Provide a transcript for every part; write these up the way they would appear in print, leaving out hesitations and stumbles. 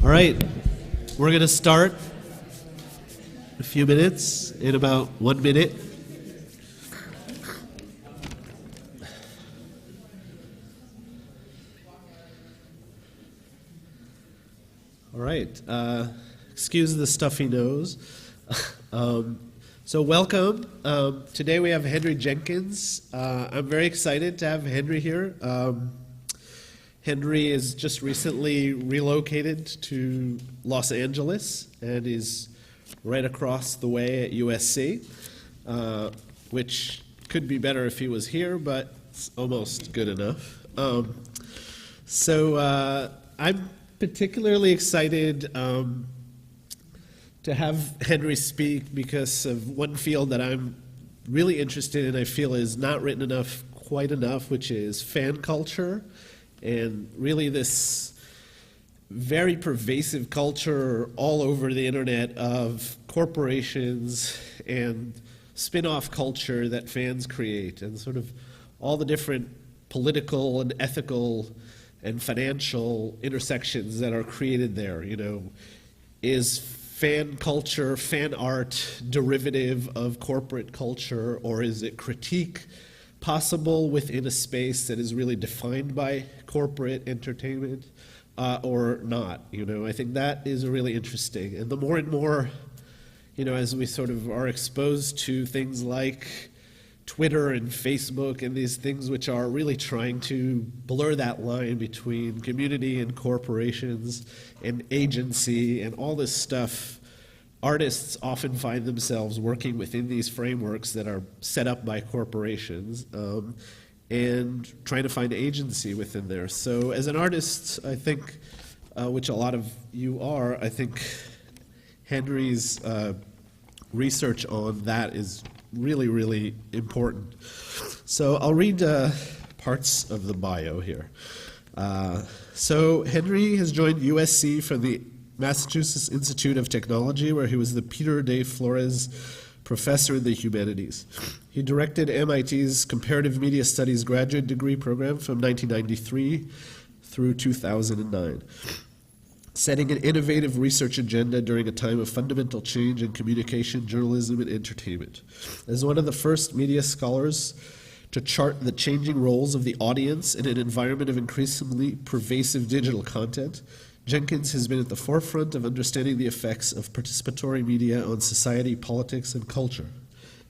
All right, we're going to start in a few minutes, in about 1 minute. All right, excuse the stuffy nose. So welcome. Today we have Henry Jenkins. I'm very excited to have Henry here. Henry is just recently relocated to Los Angeles and is right across the way at USC, which could be better if he was here, but it's almost good enough. So I'm particularly excited to have Henry speak because of one field that I'm really interested in, I feel is not written enough, quite enough, which is fan culture. And really this very pervasive culture all over the internet of corporations and spin-off culture that fans create, and sort of all the different political and ethical and financial intersections that are created there. You know, is fan culture, fan art derivative of corporate culture, or is it critique possible within a space that is really defined by corporate entertainment, or not? You know, I think that is really interesting. And the more and more, you know, as we sort of are exposed to things like Twitter and Facebook and these things which are really trying to blur that line between community and corporations and agency and all this stuff, artists often find themselves working within these frameworks that are set up by corporations, and trying to find agency within there. So as an artist, I think, which a lot of you are, I think Henry's research on that is really, really important. So I'll read parts of the bio here. So Henry has joined USC from the Massachusetts Institute of Technology, where he was the Peter de Flores Professor in the Humanities. He directed MIT's Comparative Media Studies graduate degree program from 1993 through 2009, setting an innovative research agenda during a time of fundamental change in communication, journalism, and entertainment. As one of the first media scholars to chart the changing roles of the audience in an environment of increasingly pervasive digital content, Jenkins has been at the forefront of understanding the effects of participatory media on society, politics, and culture.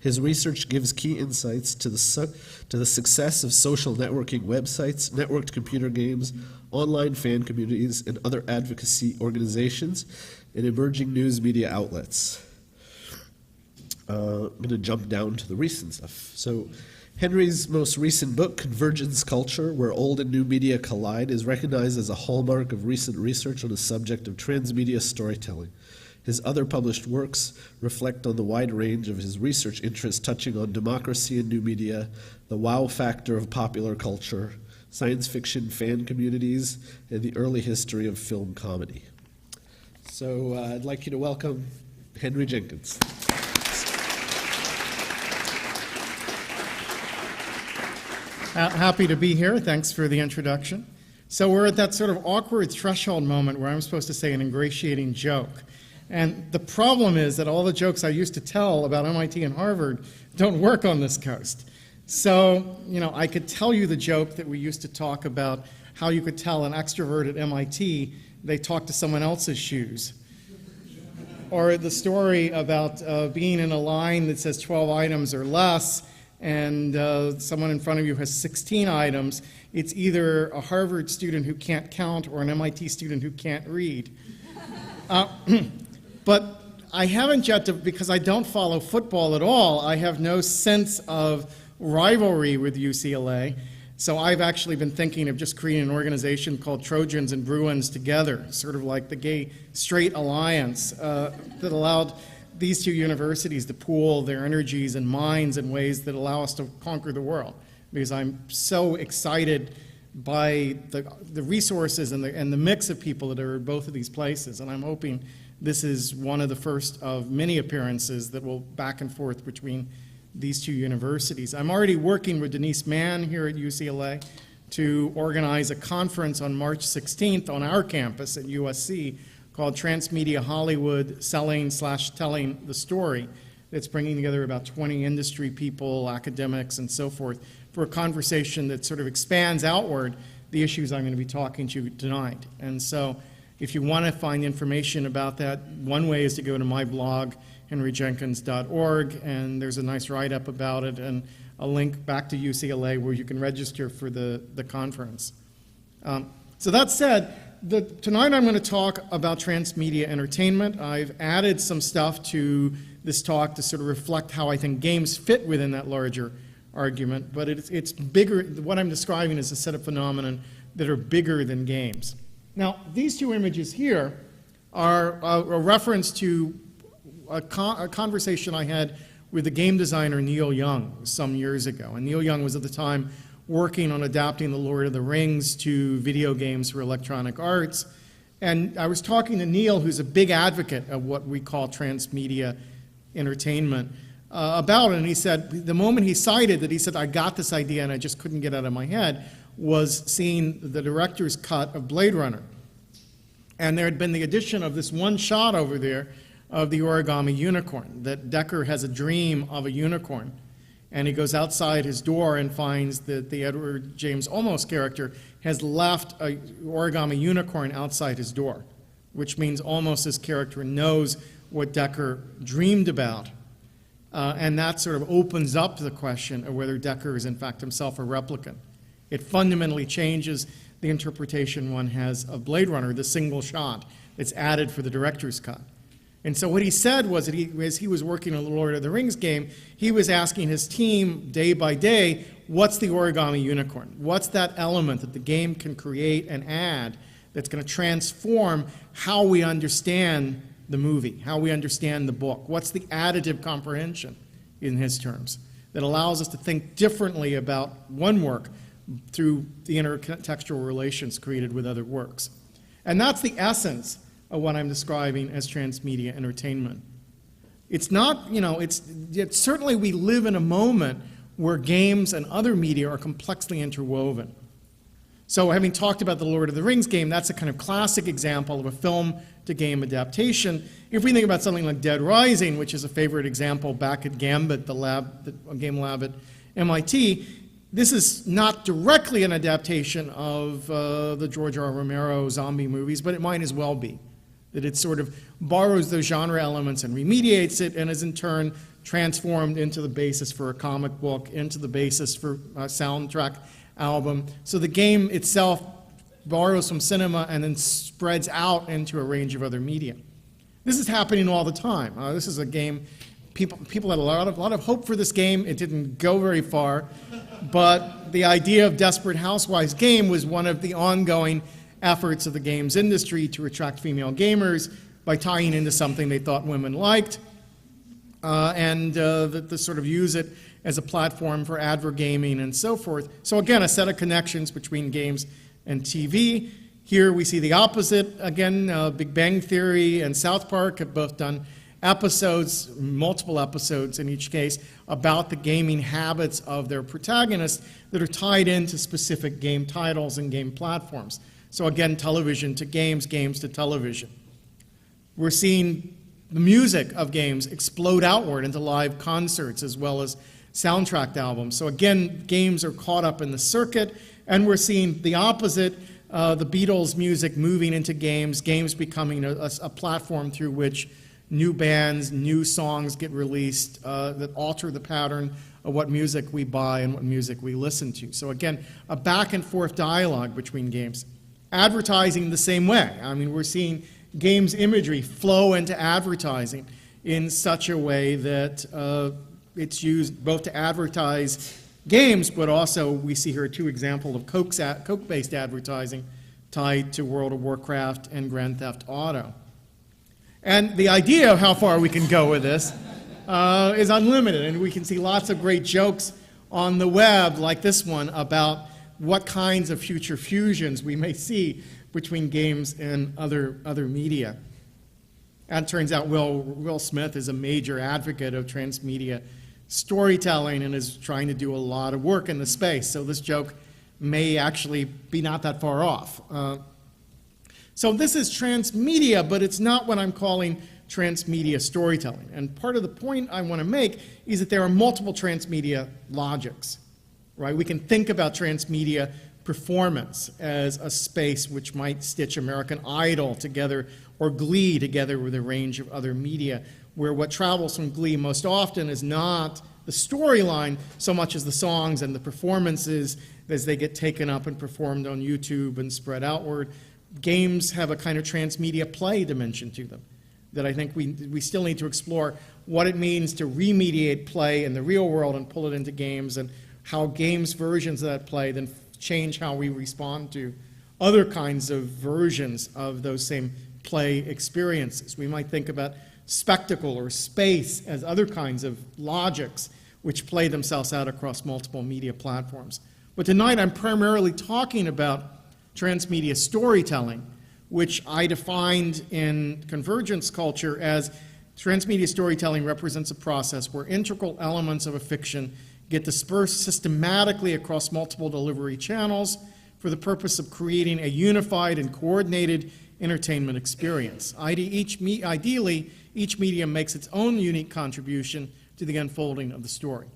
His research gives key insights to the success of social networking websites, networked computer games, online fan communities, and other advocacy organizations, and emerging news media outlets. I'm going to jump down to the recent stuff. So Henry's most recent book, Convergence Culture, Where Old and New Media Collide, is recognized as a hallmark of recent research on the subject of transmedia storytelling. His other published works reflect on the wide range of his research interests, touching on democracy and new media, the wow factor of popular culture, science fiction fan communities, and the early history of film comedy. So I'd like you to welcome Henry Jenkins. Happy to be here. Thanks for the introduction. So we're at that sort of awkward threshold moment where I'm supposed to say an ingratiating joke. And the problem is that all the jokes I used to tell about MIT and Harvard don't work on this coast. So, you know, I could tell you the joke that we used to talk about how you could tell an extrovert at MIT, they talk to someone else's shoes. Or the story about being in a line that says 12 items or less, and someone in front of you has 16 items. It's either a Harvard student who can't count or an MIT student who can't read. But I haven't yet, because I don't follow football at all, I have no sense of rivalry with UCLA. So I've actually been thinking of just creating an organization called Trojans and Bruins Together, sort of like the gay-straight alliance that allowed these two universities to pool their energies and minds in ways that allow us to conquer the world. Because I'm so excited by the resources and the mix of people that are at both of these places. And I'm hoping this is one of the first of many appearances that will back and forth between these two universities. I'm already working with Denise Mann here at UCLA to organize a conference on March 16th on our campus at USC called Transmedia Hollywood, Selling/Telling the Story. It's bringing together about 20 industry people, academics, and so forth for a conversation that sort of expands outward the issues I'm going to be talking to you tonight. And so if you want to find information about that, one way is to go to my blog, henryjenkins.org, and there's a nice write-up about it and a link back to UCLA where you can register for the conference. So that said, tonight I'm going to talk about transmedia entertainment. I've added some stuff to this talk to sort of reflect how I think games fit within that larger argument, but it's bigger. What I'm describing is a set of phenomena that are bigger than games. Now, these two images here are a reference to a conversation I had with the game designer Neil Young some years ago. And Neil Young was at the time working on adapting The Lord of the Rings to video games for Electronic Arts. And I was talking to Neil, who's a big advocate of what we call transmedia entertainment, about it. And he said, the moment he cited that, he said, I got this idea and I just couldn't get it out of my head, was seeing the director's cut of Blade Runner. And there had been the addition of this one shot over there of the origami unicorn, that Decker has a dream of a unicorn. And he goes outside his door and finds that the Edward James Olmos character has left an origami unicorn outside his door, which means Olmos' character knows what Decker dreamed about. And that sort of opens up the question of whether Decker is in fact himself a replicant. It fundamentally changes the interpretation one has of Blade Runner, the single shot that's added for the director's cut. And so what he said was that as he was working on the Lord of the Rings game, he was asking his team day by day, what's the origami unicorn? What's that element that the game can create and add that's going to transform how we understand the movie, how we understand the book? What's the additive comprehension, in his terms, that allows us to think differently about one work through the intertextual relations created with other works? And that's the essence of what I'm describing as transmedia entertainment. It's not, it's certainly we live in a moment where games and other media are complexly interwoven. So having talked about the Lord of the Rings game, that's a kind of classic example of a film-to-game adaptation. If we think about something like Dead Rising, which is a favorite example back at Gambit, the game lab at MIT, this is not directly an adaptation of the George R. Romero zombie movies, but it might as well be. That it sort of borrows those genre elements and remediates it and is in turn transformed into the basis for a comic book, into the basis for a soundtrack album. So the game itself borrows from cinema and then spreads out into a range of other media. This is happening all the time. This is a game, people had a lot of hope for this game. It didn't go very far, but the idea of Desperate Housewives game was one of the ongoing efforts of the games industry to attract female gamers by tying into something they thought women liked, and to sort of use it as a platform for advergaming and so forth. So again, a set of connections between games and TV. Here we see the opposite. Again, Big Bang Theory and South Park have both done episodes, multiple episodes in each case, about the gaming habits of their protagonists that are tied into specific game titles and game platforms. So again, television to games, games to television. We're seeing the music of games explode outward into live concerts as well as soundtrack albums. So again, games are caught up in the circuit, and we're seeing the opposite, the Beatles music moving into games, games becoming a platform through which new bands, new songs get released that alter the pattern of what music we buy and what music we listen to. So again, a back and forth dialogue between games. Advertising the same way. I mean, we're seeing games imagery flow into advertising in such a way that it's used both to advertise games, but also we see here two examples of Coke-based advertising tied to World of Warcraft and Grand Theft Auto. And the idea of how far we can go with this is unlimited, and we can see lots of great jokes on the web like this one about what kinds of future fusions we may see between games and other media. And it turns out Will Smith is a major advocate of transmedia storytelling and is trying to do a lot of work in the space. So this joke may actually be not that far off. So this is transmedia, but it's not what I'm calling transmedia storytelling. And part of the point I want to make is that there are multiple transmedia logics, right? We can think about transmedia performance as a space which might stitch American Idol together or Glee together with a range of other media, where what travels from Glee most often is not the storyline so much as the songs and the performances as they get taken up and performed on YouTube and spread outward. Games have a kind of transmedia play dimension to them that I think we still need to explore what it means to remediate play in the real world and pull it into games, and how games versions of that play then change how we respond to other kinds of versions of those same play experiences. We might think about spectacle or space as other kinds of logics which play themselves out across multiple media platforms. But tonight I'm primarily talking about transmedia storytelling, which I defined in convergence culture as transmedia storytelling represents a process where integral elements of a fiction get dispersed systematically across multiple delivery channels for the purpose of creating a unified and coordinated entertainment experience. Ideally, each medium makes its own unique contribution to the unfolding of the story.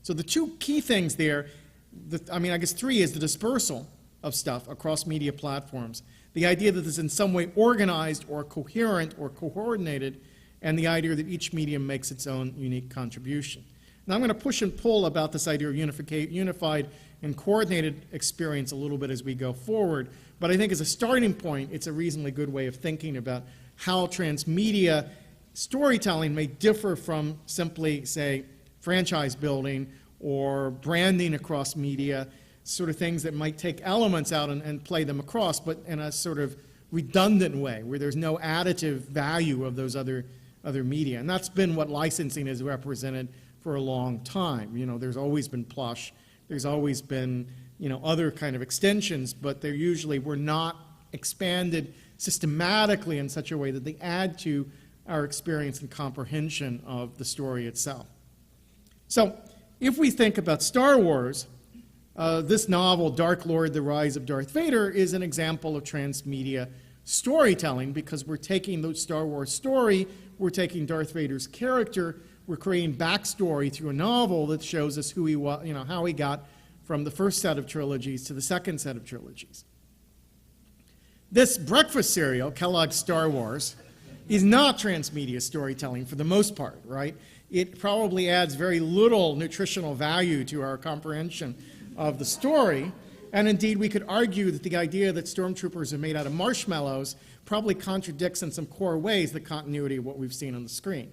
So the two key things there, I guess three, is the dispersal of stuff across media platforms, the idea that it's in some way organized or coherent or coordinated, and the idea that each medium makes its own unique contribution. Now I'm going to push and pull about this idea of unified and coordinated experience a little bit as we go forward, but I think as a starting point, it's a reasonably good way of thinking about how transmedia storytelling may differ from simply, say, franchise building or branding across media, sort of things that might take elements out and play them across, but in a sort of redundant way, where there's no additive value of those other media. And that's been what licensing has represented for a long time. You know, there's always been plush, there's always been, you know, other kind of extensions, but they usually were not expanded systematically in such a way that they add to our experience and comprehension of the story itself. So if we think about Star Wars, this novel, Dark Lord, The Rise of Darth Vader, is an example of transmedia storytelling, because we're taking the Star Wars story, we're taking Darth Vader's character, we're creating backstory through a novel that shows us who he was, you know, how he got from the first set of trilogies to the second set of trilogies. This breakfast cereal, Kellogg's Star Wars, is not transmedia storytelling for the most part, right? It probably adds very little nutritional value to our comprehension of the story, and indeed we could argue that the idea that stormtroopers are made out of marshmallows probably contradicts in some core ways the continuity of what we've seen on the screen,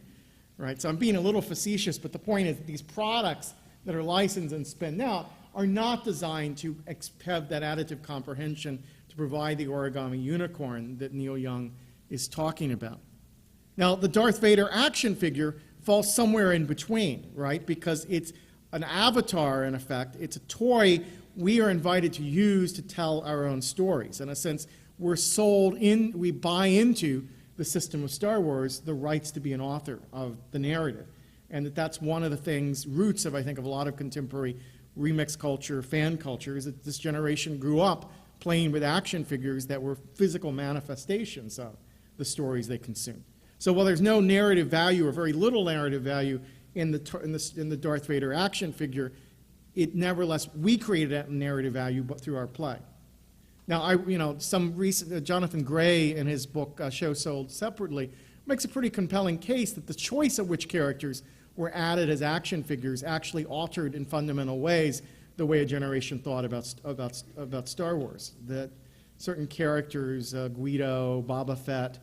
right? So I'm being a little facetious, but the point is that these products that are licensed and spun out are not designed to have that additive comprehension to provide the origami unicorn that Neil Young is talking about. Now, the Darth Vader action figure falls somewhere in between, right? Because it's an avatar, in effect. It's a toy we are invited to use to tell our own stories. In a sense, we buy into the system of Star Wars the rights to be an author of the narrative. And that's one of the things, roots of, I think, of a lot of contemporary remix culture, fan culture, is that this generation grew up playing with action figures that were physical manifestations of the stories they consumed. So while there's no narrative value or very little narrative value in the Darth Vader action figure, it nevertheless, we created that narrative value but through our play. Now, some recent, Jonathan Gray in his book, Show Sold Separately, makes a pretty compelling case that the choice of which characters were added as action figures actually altered in fundamental ways the way a generation thought about Star Wars. That certain characters, Guido, Boba Fett,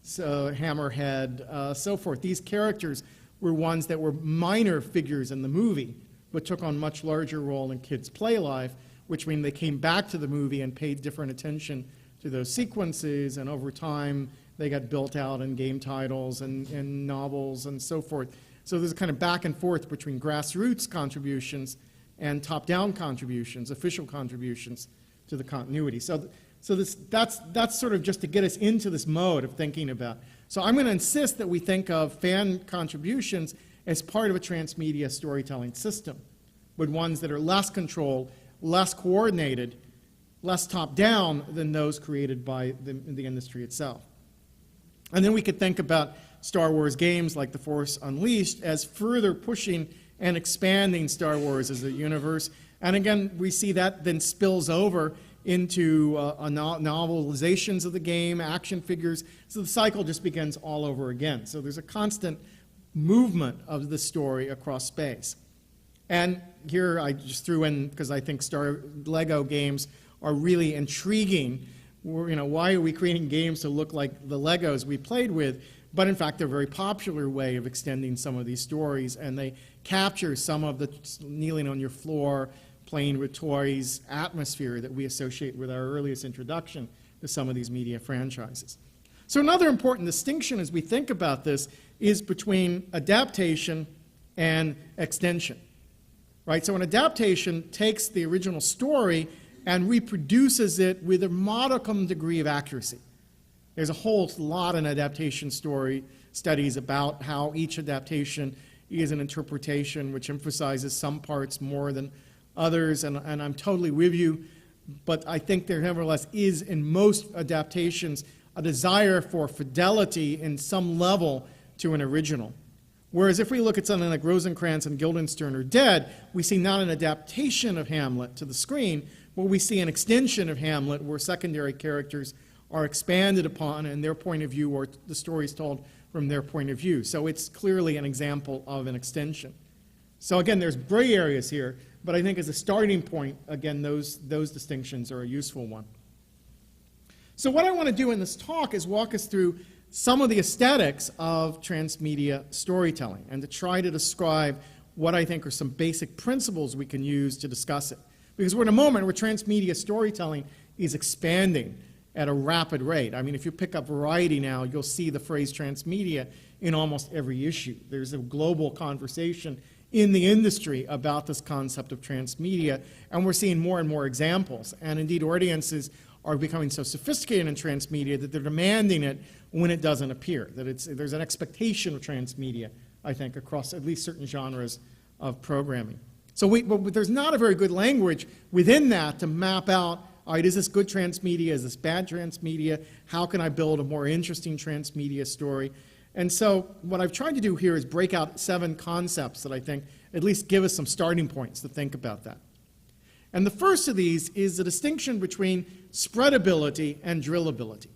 Hammerhead, so forth, these characters were ones that were minor figures in the movie, but took on much larger role in kids' play life, which means they came back to the movie and paid different attention to those sequences, and over time they got built out in game titles and novels and so forth. So there's a kind of back and forth between grassroots contributions and top-down contributions, official contributions to the continuity. So that's sort of just to get us into this mode of thinking about. So I'm going to insist that we think of fan contributions as part of a transmedia storytelling system, but ones that are less controlled, less coordinated, less top-down than those created by the industry itself. And then we could think about Star Wars games like The Force Unleashed as further pushing and expanding Star Wars as a universe. And again, we see that then spills over into novelizations of the game, action figures. So the cycle just begins all over again. So there's a constant movement of the story across space. And here I just threw in, because I think Lego games are really intriguing. Why are we creating games to look like the Legos we played with? But in fact, they're a very popular way of extending some of these stories, and they capture some of the kneeling on your floor, playing with toys atmosphere that we associate with our earliest introduction to some of these media franchises. So another important distinction as we think about this is between adaptation and extension. Right? So an adaptation takes the original story and reproduces it with a modicum degree of accuracy. There's a whole lot in adaptation studies about how each adaptation is an interpretation which emphasizes some parts more than others, and I'm totally with you, but I think there nevertheless is in most adaptations a desire for fidelity in some level to an original. Whereas if we look at something like Rosencrantz and Guildenstern Are Dead, we see not an adaptation of Hamlet to the screen, but we see an extension of Hamlet where secondary characters are expanded upon and their point of view, or the story is told from their point of view. So it's clearly an example of an extension. So again, there's gray areas here, but I think as a starting point, again, those distinctions are a useful one. So what I want to do in this talk is walk us through some of the aesthetics of transmedia storytelling and to try to describe what I think are some basic principles we can use to discuss it. Because we're in a moment where transmedia storytelling is expanding at a rapid rate. I mean, if you pick up Variety now, you'll see the phrase transmedia in almost every issue. There's a global conversation in the industry about this concept of transmedia, and we're seeing more and more examples. And indeed, audiences are becoming so sophisticated in transmedia that they're demanding it when it doesn't appear, that there's an expectation of transmedia, I think, across at least certain genres of programming. So but there's not a very good language within that to map out, all right, is this good transmedia, is this bad transmedia, how can I build a more interesting transmedia story? And so what I've tried to do here is break out 7 concepts that I think at least give us some starting points to think about that. And the first of these is the distinction between spreadability and drillability.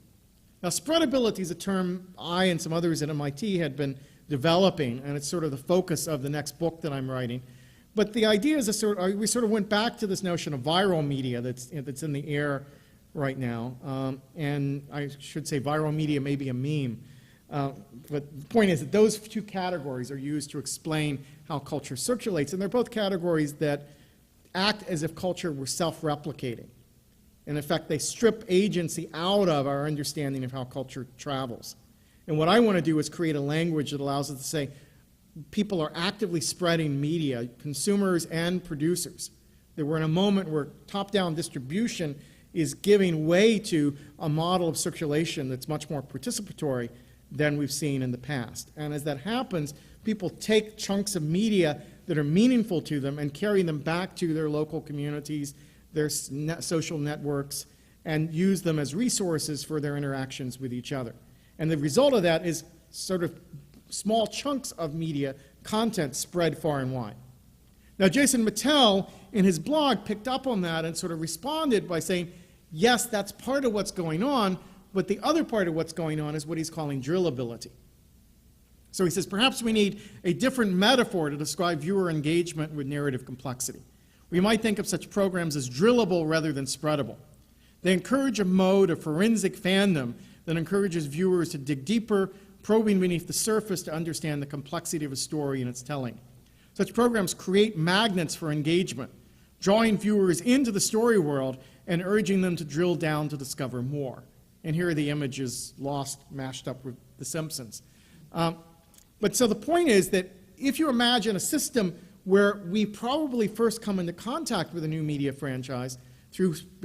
Now, spreadability is a term I and some others at MIT had been developing, and it's sort of the focus of the next book that I'm writing. But the idea is we sort of went back to this notion of viral media that's in the air right now. And I should say viral media may be a meme. But the point is that those 2 categories are used to explain how culture circulates. And they're both categories that act as if culture were self-replicating. In effect, they strip agency out of our understanding of how culture travels. And what I want to do is create a language that allows us to say people are actively spreading media, consumers and producers. That we're in a moment where top-down distribution is giving way to a model of circulation that's much more participatory than we've seen in the past. And as that happens, people take chunks of media that are meaningful to them and carry them back to their local communities, their social networks, and use them as resources for their interactions with each other. And the result of that is sort of small chunks of media content spread far and wide. Now, Jason Mattel, in his blog, picked up on that and sort of responded by saying, yes, that's part of what's going on, but the other part of what's going on is what he's calling drillability. So he says, perhaps we need a different metaphor to describe viewer engagement with narrative complexity. We might think of such programs as drillable rather than spreadable. They encourage a mode of forensic fandom that encourages viewers to dig deeper, probing beneath the surface to understand the complexity of a story and its telling. Such programs create magnets for engagement, drawing viewers into the story world and urging them to drill down to discover more. And here are the images mashed up with The Simpsons. But so the point is that if you imagine a system where we probably first come into contact with a new media franchise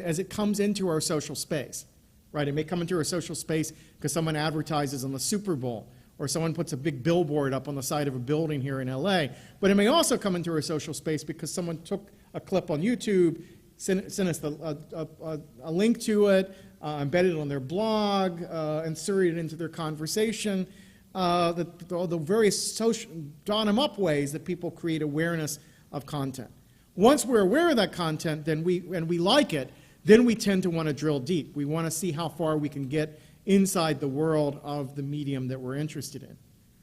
as it comes into our social space, right? It may come into our social space because someone advertises on the Super Bowl, or someone puts a big billboard up on the side of a building here in LA. But it may also come into our social space because someone took a clip on YouTube, send us a link to it, embed it on their blog, insert it into their conversation, the various social, bottom-up ways that people create awareness of content. Once we're aware of that content, and we like it, then we tend to want to drill deep. We want to see how far we can get inside the world of the medium that we're interested in.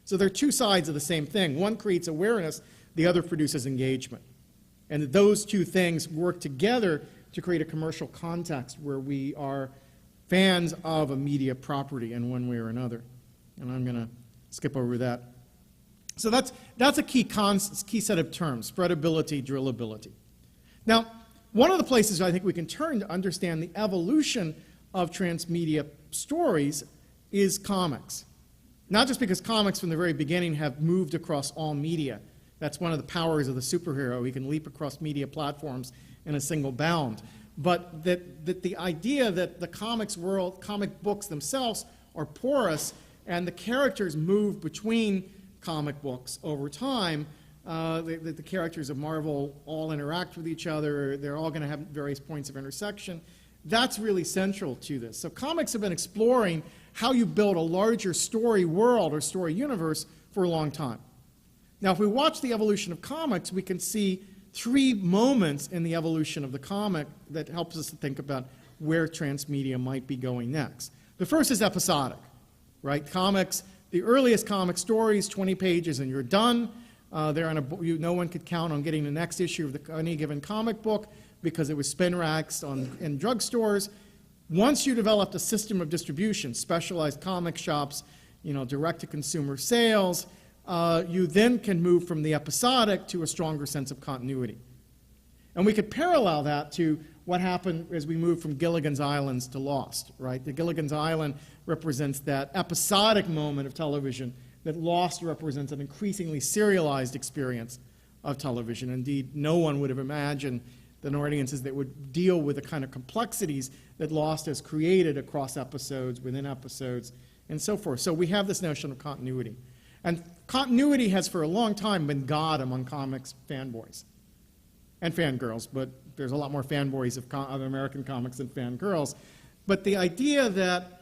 So there are two sides of the same thing. One creates awareness, the other produces engagement. And those two things work together to create a commercial context where we are fans of a media property in one way or another. And I'm going to skip over that. So that's a key set of terms, spreadability, drillability. Now, one of the places I think we can turn to understand the evolution of transmedia stories is comics. Not just because comics from the very beginning have moved across all media. That's one of the powers of the superhero. He can leap across media platforms in a single bound. But that the idea that the comics world, comic books themselves are porous, and the characters move between comic books over time. The characters of Marvel all interact with each other. They're all going to have various points of intersection. That's really central to this. So comics have been exploring how you build a larger story world or story universe for a long time. Now, if we watch the evolution of comics, we can see three moments in the evolution of the comic that helps us to think about where transmedia might be going next. The first is episodic, right? Comics, the earliest comic stories, 20 pages and you're done. No one could count on getting the next issue of any given comic book because it was spin racks in drugstores. Once you developed a system of distribution, specialized comic shops, direct-to-consumer sales, you then can move from the episodic to a stronger sense of continuity. And we could parallel that to what happened as we moved from Gilligan's Islands to Lost, right? The Gilligan's Island represents that episodic moment of television that Lost represents an increasingly serialized experience of television. Indeed, no one would have imagined that audiences that would deal with the kind of complexities that Lost has created across episodes, within episodes, and so forth. So we have this notion of continuity. And continuity has for a long time been God among comics fanboys and fangirls, but there's a lot more fanboys of American comics than fangirls. But the idea that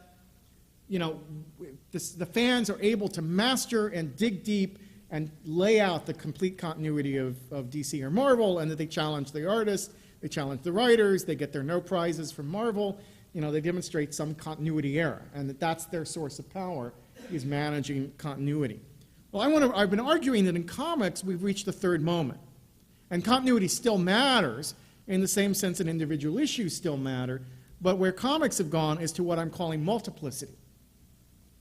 the fans are able to master and dig deep and lay out the complete continuity of DC or Marvel, and that they challenge the artists, they challenge the writers, they get their no prizes from Marvel, they demonstrate some continuity error, and that's their source of power, is managing continuity. Well, I've been arguing that in comics we've reached the third moment, and continuity still matters in the same sense that individual issues still matter, but where comics have gone is to what I'm calling multiplicity,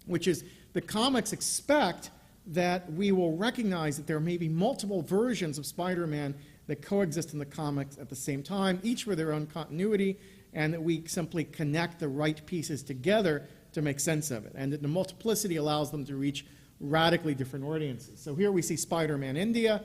which is the comics expect that we will recognize that there may be multiple versions of Spider-Man that coexist in the comics at the same time, each with their own continuity, and that we simply connect the right pieces together to make sense of it. And that the multiplicity allows them to reach radically different audiences. So here we see Spider-Man India,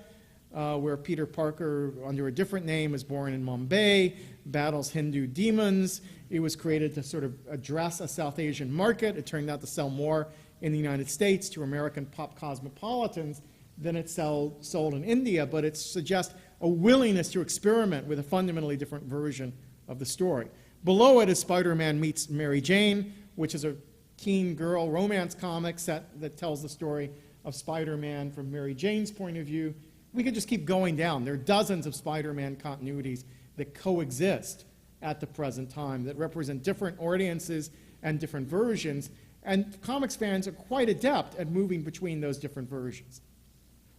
where Peter Parker, under a different name, is born in Mumbai, battles Hindu demons. It was created to sort of address a South Asian market. It turned out to sell more in the United States to American pop cosmopolitans than it sold in India, but it suggests a willingness to experiment with a fundamentally different version of the story. Below it is Spider-Man Meets Mary Jane, which is a teen girl romance comic set that tells the story of Spider-Man from Mary Jane's point of view. We could just keep going down. There are dozens of Spider-Man continuities that coexist at the present time that represent different audiences and different versions, and comics fans are quite adept at moving between those different versions.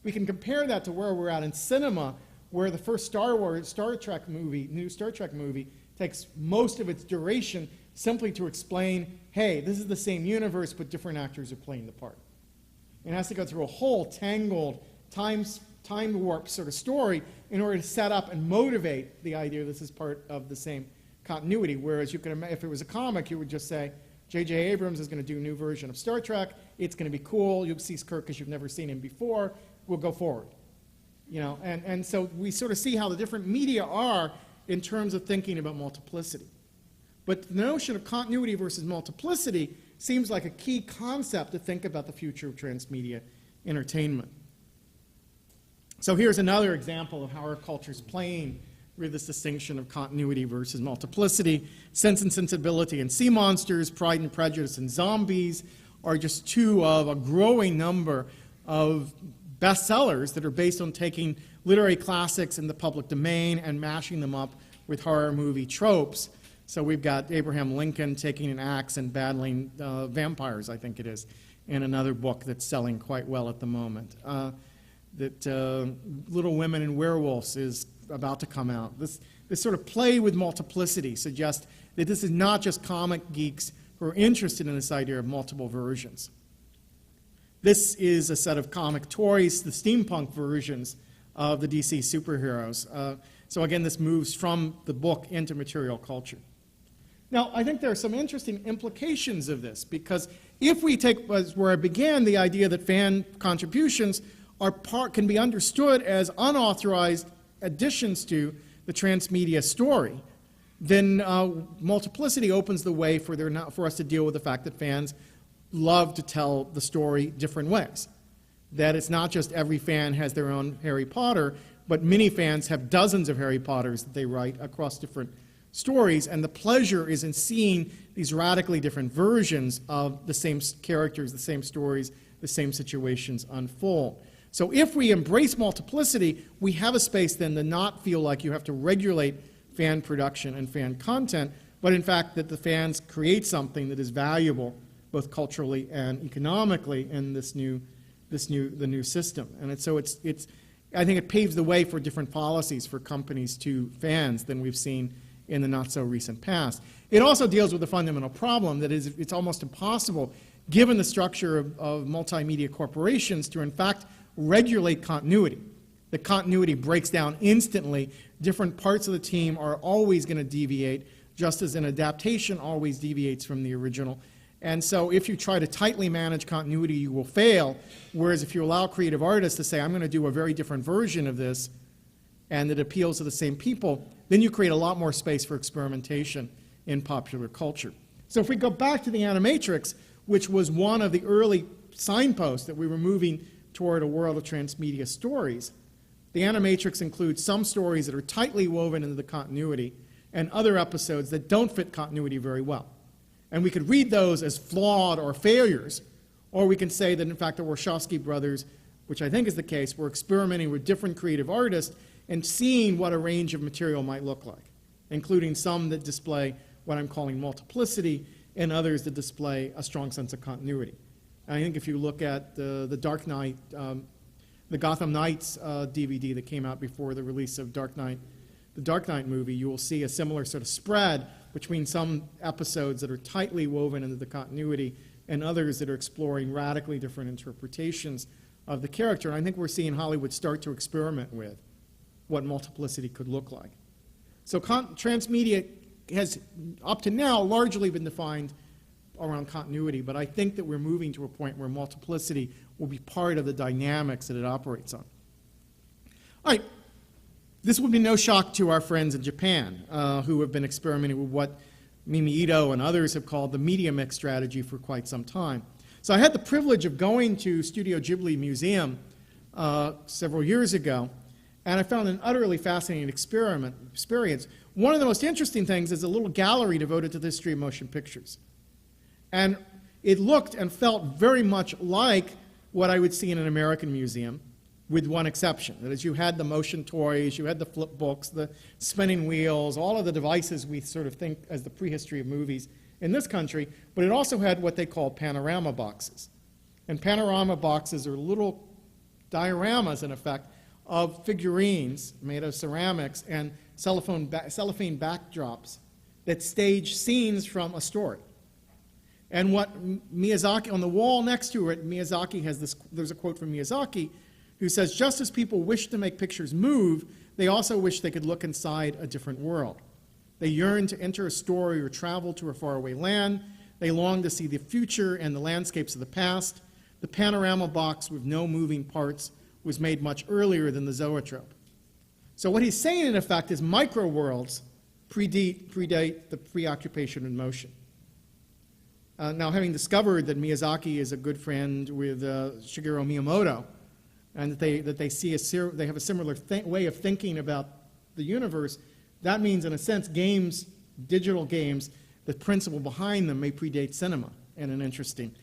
We can compare that to where we're at in cinema, where the first new Star Trek movie takes most of its duration simply to explain, hey, this is the same universe, but different actors are playing the part. It has to go through a whole tangled time warp sort of story in order to set up and motivate the idea this is part of the same continuity. Whereas you can imagine, if it was a comic, you would just say, J.J. Abrams is going to do a new version of Star Trek. It's going to be cool. You'll see Kirk because you've never seen him before. We'll go forward. And so we sort of see how the different media are in terms of thinking about multiplicity. But the notion of continuity versus multiplicity seems like a key concept to think about the future of transmedia entertainment. So here's another example of how our culture is playing with this distinction of continuity versus multiplicity. Sense and Sensibility and Sea Monsters, Pride and Prejudice and Zombies are just two of a growing number of bestsellers that are based on taking literary classics in the public domain and mashing them up with horror movie tropes. So we've got Abraham Lincoln taking an axe and battling vampires, I think it is, in another book that's selling quite well at the moment. Little Women and Werewolves is about to come out. This sort of play with multiplicity suggests that this is not just comic geeks who are interested in this idea of multiple versions. This is a set of comic toys, the steampunk versions of the DC superheroes. So again, this moves from the book into material culture. Now, I think there are some interesting implications of this, because if we take, as where I began, the idea that fan contributions can be understood as unauthorized additions to the transmedia story, then multiplicity opens the way for us to deal with the fact that fans love to tell the story different ways. That it's not just every fan has their own Harry Potter, but many fans have dozens of Harry Potters that they write across different stories, and the pleasure is in seeing these radically different versions of the same characters, the same stories, the same situations unfold. So if we embrace multiplicity, we have a space then to not feel like you have to regulate fan production and fan content, but in fact that the fans create something that is valuable both culturally and economically in the new system. And I think it paves the way for different policies for companies to fans than we've seen in the not so recent past. It also deals with a fundamental problem that is it's almost impossible, given the structure of multimedia corporations, to in fact regulate continuity. The continuity breaks down instantly. Different parts of the team are always going to deviate, just as an adaptation always deviates from the original. And so if you try to tightly manage continuity, you will fail, whereas if you allow creative artists to say, I'm going to do a very different version of this, and it appeals to the same people, then you create a lot more space for experimentation in popular culture. So if we go back to the Animatrix, which was one of the early signposts that we were moving toward a world of transmedia stories, the Animatrix includes some stories that are tightly woven into the continuity and other episodes that don't fit continuity very well. And we could read those as flawed or failures, or we can say that in fact the Wachowski brothers, which I think is the case, were experimenting with different creative artists and seeing what a range of material might look like, including some that display what I'm calling multiplicity and others that display a strong sense of continuity. And I think if you look at the Dark Knight, the Gotham Knights DVD that came out before the release of Dark Knight, the Dark Knight movie, you will see a similar sort of spread between some episodes that are tightly woven into the continuity and others that are exploring radically different interpretations of the character. And I think we're seeing Hollywood start to experiment with what multiplicity could look like. So transmedia has, up to now, largely been defined around continuity, but I think that we're moving to a point where multiplicity will be part of the dynamics that it operates on. All right. This would be no shock to our friends in Japan, who have been experimenting with what Mimi Ito and others have called the media mix strategy for quite some time. So I had the privilege of going to Studio Ghibli Museum several years ago, and I found an utterly fascinating experience. One of the most interesting things is a little gallery devoted to the history of motion pictures. And it looked and felt very much like what I would see in an American museum, with one exception. That is, you had the motion toys, you had the flip books, the spinning wheels, all of the devices we sort of think as the prehistory of movies in this country, but it also had what they call panorama boxes. And panorama boxes are little dioramas, in effect, of figurines made of ceramics and cellophane backdrops that stage scenes from a story. And what Miyazaki, on the wall next to it, Miyazaki has this, there's a quote from Miyazaki, who says, just as people wish to make pictures move, they also wish they could look inside a different world. They yearn to enter a story or travel to a faraway land. They long to see the future and the landscapes of the past. The panorama box with no moving parts was made much earlier than the zoetrope. So what he's saying, in effect, is micro-worlds predate the preoccupation in motion. Now, having discovered that Miyazaki is a good friend with Shigeru Miyamoto, and that they have a similar way of thinking about the universe, that means, in a sense, games, digital games, the principle behind them may predate cinema in an interesting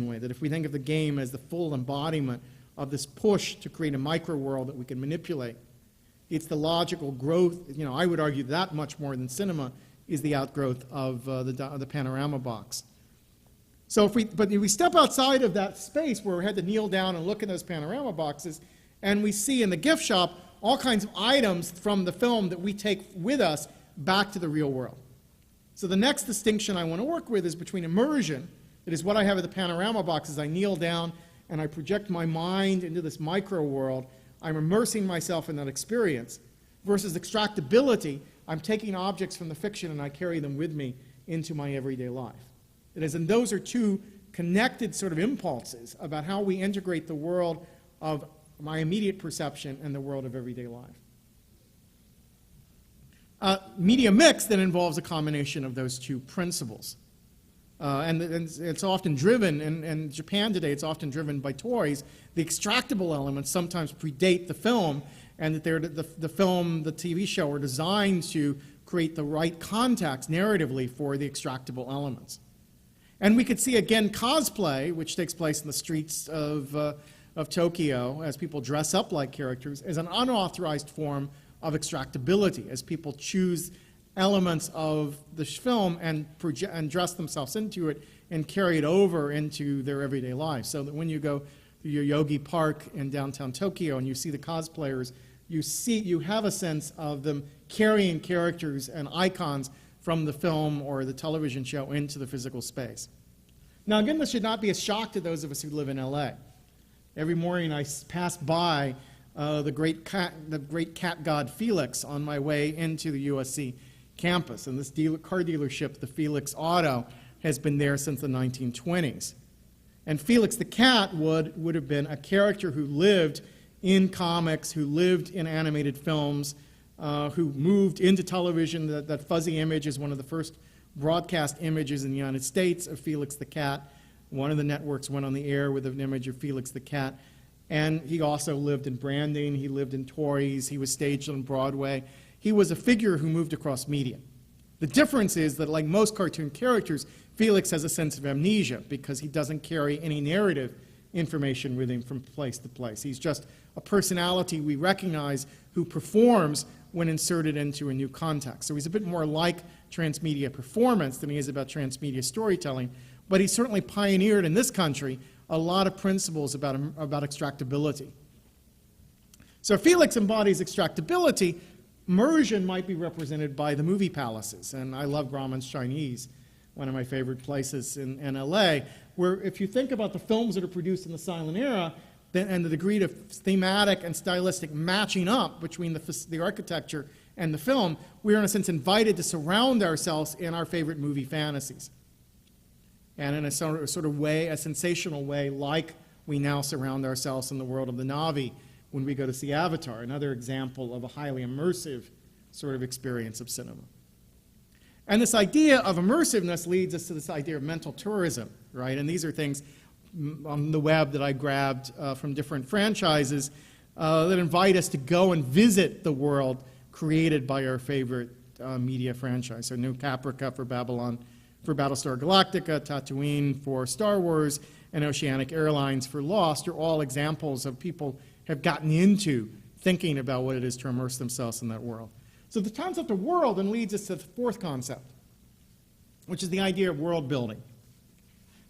way. That if we think of the game as the full embodiment of this push to create a micro world that we can manipulate, it's the logical growth. I would argue that much more than cinema is the outgrowth of the panorama box. So if we step outside of that space where we had to kneel down and look at those panorama boxes, and we see in the gift shop all kinds of items from the film that we take with us back to the real world. So the next distinction I want to work with is between immersion, that is what I have at the panorama boxes. I kneel down and I project my mind into this micro world. I'm immersing myself in that experience, versus extractability. I'm taking objects from the fiction and I carry them with me into my everyday life. It is, and those are two connected sort of impulses about how we integrate the world of my immediate perception and the world of everyday life. Media mix then involves a combination of those two principles. And it's often driven, in Japan today, it's often driven by toys. The extractable elements sometimes predate the film, and that the film, the TV show, are designed to create the right context narratively for the extractable elements. And we could see, again, cosplay, which takes place in the streets of Tokyo, as people dress up like characters, as an unauthorized form of extractability, as people choose elements of the film and dress themselves into it and carry it over into their everyday lives. So that when you go to Yoyogi Park in downtown Tokyo and you see the cosplayers, you have a sense of them carrying characters and icons from the film or the television show into the physical space. Now again, this should not be a shock to those of us who live in LA. Every morning I pass by the great cat god Felix on my way into the USC campus. And this car dealership, the Felix Auto, has been there since the 1920s. And Felix the cat would have been a character who lived in comics, who lived in animated films, who moved into television. That fuzzy image is one of the first broadcast images in the United States of Felix the cat. One of the networks went on the air with an image of Felix the cat. And he also lived in branding, he lived in toys, he was staged on Broadway. He was a figure who moved across media. The difference is that, like most cartoon characters, Felix has a sense of amnesia because he doesn't carry any narrative information with him from place to place. He's just a personality we recognize who performs when inserted into a new context. So he's a bit more like transmedia performance than he is about transmedia storytelling, but he certainly pioneered in this country a lot of principles about extractability. So Felix embodies extractability. Immersion might be represented by the movie palaces, and I love Grauman's Chinese, one of my favorite places in LA, where if you think about the films that are produced in the silent era, and the degree of thematic and stylistic matching up between the architecture and the film, we are in a sense invited to surround ourselves in our favorite movie fantasies. And in a sort of way, a sensational way, like we now surround ourselves in the world of the Na'vi when we go to see Avatar, another example of a highly immersive sort of experience of cinema. And this idea of immersiveness leads us to this idea of mental tourism, right? And these are things on the web that I grabbed from different franchises that invite us to go and visit the world created by our favorite media franchise. So New Caprica for Babylon, for Battlestar Galactica, Tatooine for Star Wars, and Oceanic Airlines for Lost are all examples of people have gotten into thinking about what it is to immerse themselves in that world. So the concept of world then leads us to the fourth concept, which is the idea of world building.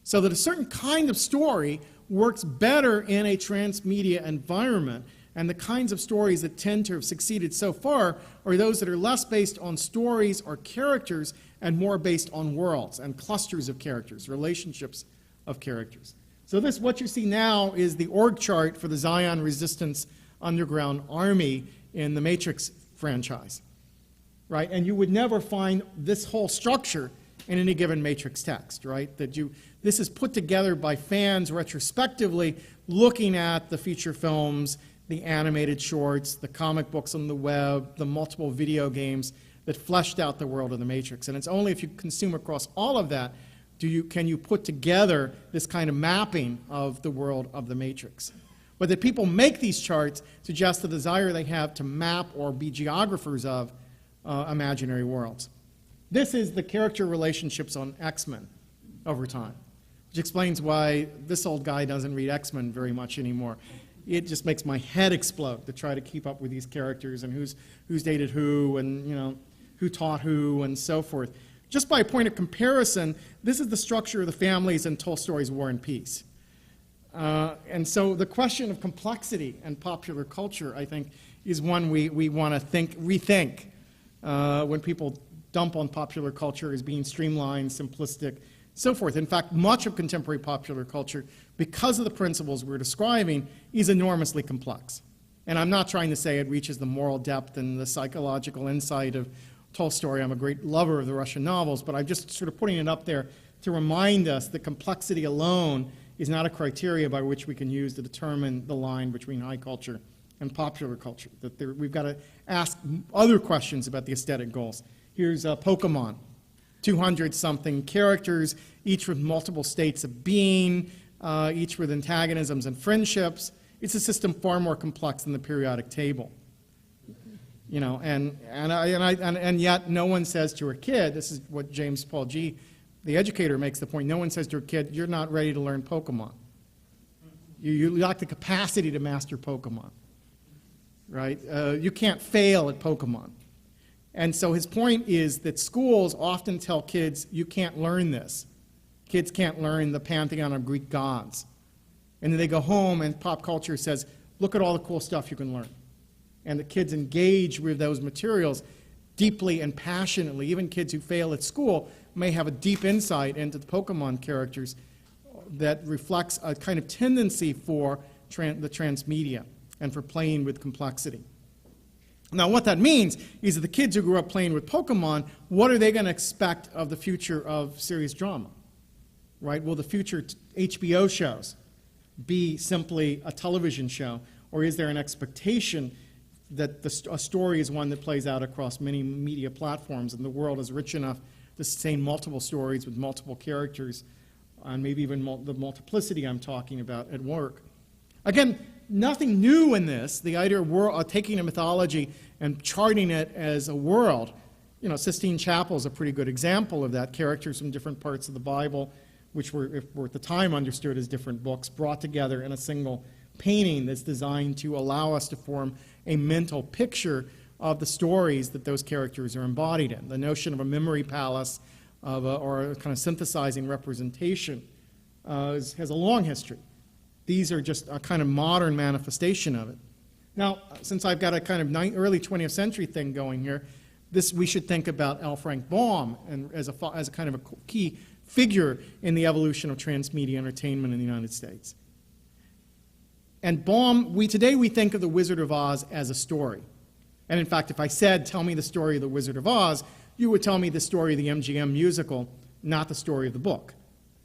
So that a certain kind of story works better in a transmedia environment, and the kinds of stories that tend to have succeeded so far are those that are less based on stories or characters and more based on worlds and clusters of characters, relationships of characters. So what you see now is the org chart for the Zion Resistance Underground Army in the Matrix franchise, right? And you would never find this whole structure in any given Matrix text, right? This is put together by fans retrospectively looking at the feature films, the animated shorts, the comic books on the web, the multiple video games that fleshed out the world of the Matrix. And it's only if you consume across all of that can you put together this kind of mapping of the world of the Matrix. But that people make these charts suggests the desire they have to map or be geographers of imaginary worlds. This is the character relationships on X-Men over time, which explains why this old guy doesn't read X-Men very much anymore. It just makes my head explode to try to keep up with these characters and who's dated who and, you know, who taught who and so forth. Just by point of comparison, this is the structure of the families in Tolstoy's War and Peace. And so the question of complexity and popular culture, I think, is one we want to rethink when people dump on popular culture as being streamlined, simplistic, so forth. In fact, much of contemporary popular culture, because of the principles we're describing, is enormously complex. And I'm not trying to say it reaches the moral depth and the psychological insight of Tolstoy. I'm a great lover of the Russian novels, but I'm just sort of putting it up there to remind us that complexity alone is not a criteria by which we can use to determine the line between high culture and popular culture. That we've got to ask other questions about the aesthetic goals. Here's Pokemon, 200-something characters, each with multiple states of being, each with antagonisms and friendships. It's a system far more complex than the periodic table. You know, and yet no one says to a kid, this is what James Paul G., the educator, makes the point, no one says to a kid, you're not ready to learn Pokemon. You lack the capacity to master Pokemon, right? You can't fail at Pokemon. And so his point is that schools often tell kids, you can't learn this. Kids can't learn the pantheon of Greek gods. And then they go home and pop culture says, look at all the cool stuff you can learn. And the kids engage with those materials deeply and passionately. Even kids who fail at school may have a deep insight into the Pokemon characters that reflects a kind of tendency for the transmedia and for playing with complexity. Now, what that means is that the kids who grew up playing with Pokemon, what are they going to expect of the future of serious drama? Right? Will the future HBO shows be simply a television show, or is there an expectation that a story is one that plays out across many media platforms and the world is rich enough to sustain multiple stories with multiple characters, and maybe even the multiplicity I'm talking about at work? Again, nothing new in this, the idea of taking a mythology and charting it as a world. You know, Sistine Chapel is a pretty good example of that. Characters from different parts of the Bible, which were at the time understood as different books, brought together in a single painting that's designed to allow us to form a mental picture of the stories that those characters are embodied in. The notion of a memory palace or a kind of synthesizing representation has a long history. These are just a kind of modern manifestation of it. Now, since I've got a kind of early 20th century thing going here, we should think about L. Frank Baum and as a kind of a key figure in the evolution of transmedia entertainment in the United States. And Baum, today we think of The Wizard of Oz as a story. And in fact, if I said, tell me the story of The Wizard of Oz, you would tell me the story of the MGM musical, not the story of the book.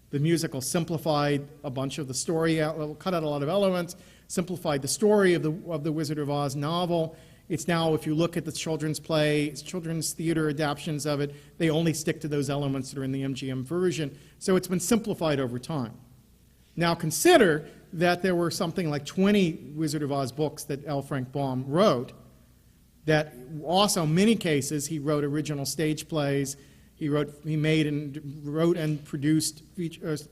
The musical simplified a bunch of the story, cut out a lot of elements, simplified the story of the Wizard of Oz novel. It's now, if you look at the children's play, children's theater adaptations of it, they only stick to those elements that are in the MGM version. So it's been simplified over time. Now consider that there were something like 20 Wizard of Oz books that L. Frank Baum wrote, that also in many cases he wrote original stage plays. He made and wrote and produced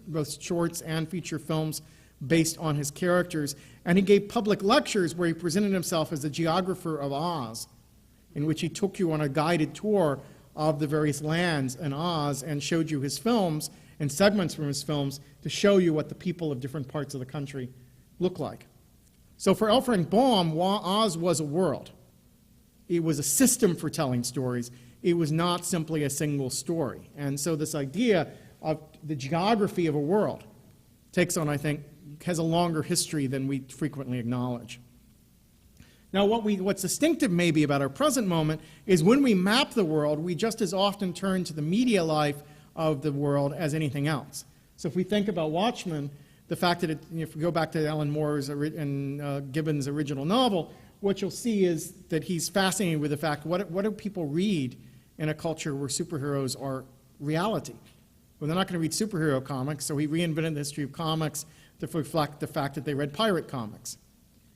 both shorts and feature films based on his characters. And he gave public lectures where he presented himself as the geographer of Oz, in which he took you on a guided tour of the various lands in Oz and showed you his films and segments from his films to show you what the people of different parts of the country look like. So for L. Frank Baum, Oz was a world. It was a system for telling stories. It was not simply a single story. And so this idea of the geography of a world takes on, I think, has a longer history than we frequently acknowledge. Now, what's distinctive maybe about our present moment is when we map the world, we just as often turn to the media life of the world as anything else. So if we think about Watchmen, the fact that if we go back to Alan Moore's and Gibbon's original novel, what you'll see is that he's fascinated with the fact, what do people read in a culture where superheroes are reality? Well, they're not going to read superhero comics, so he reinvented the history of comics to reflect the fact that they read pirate comics.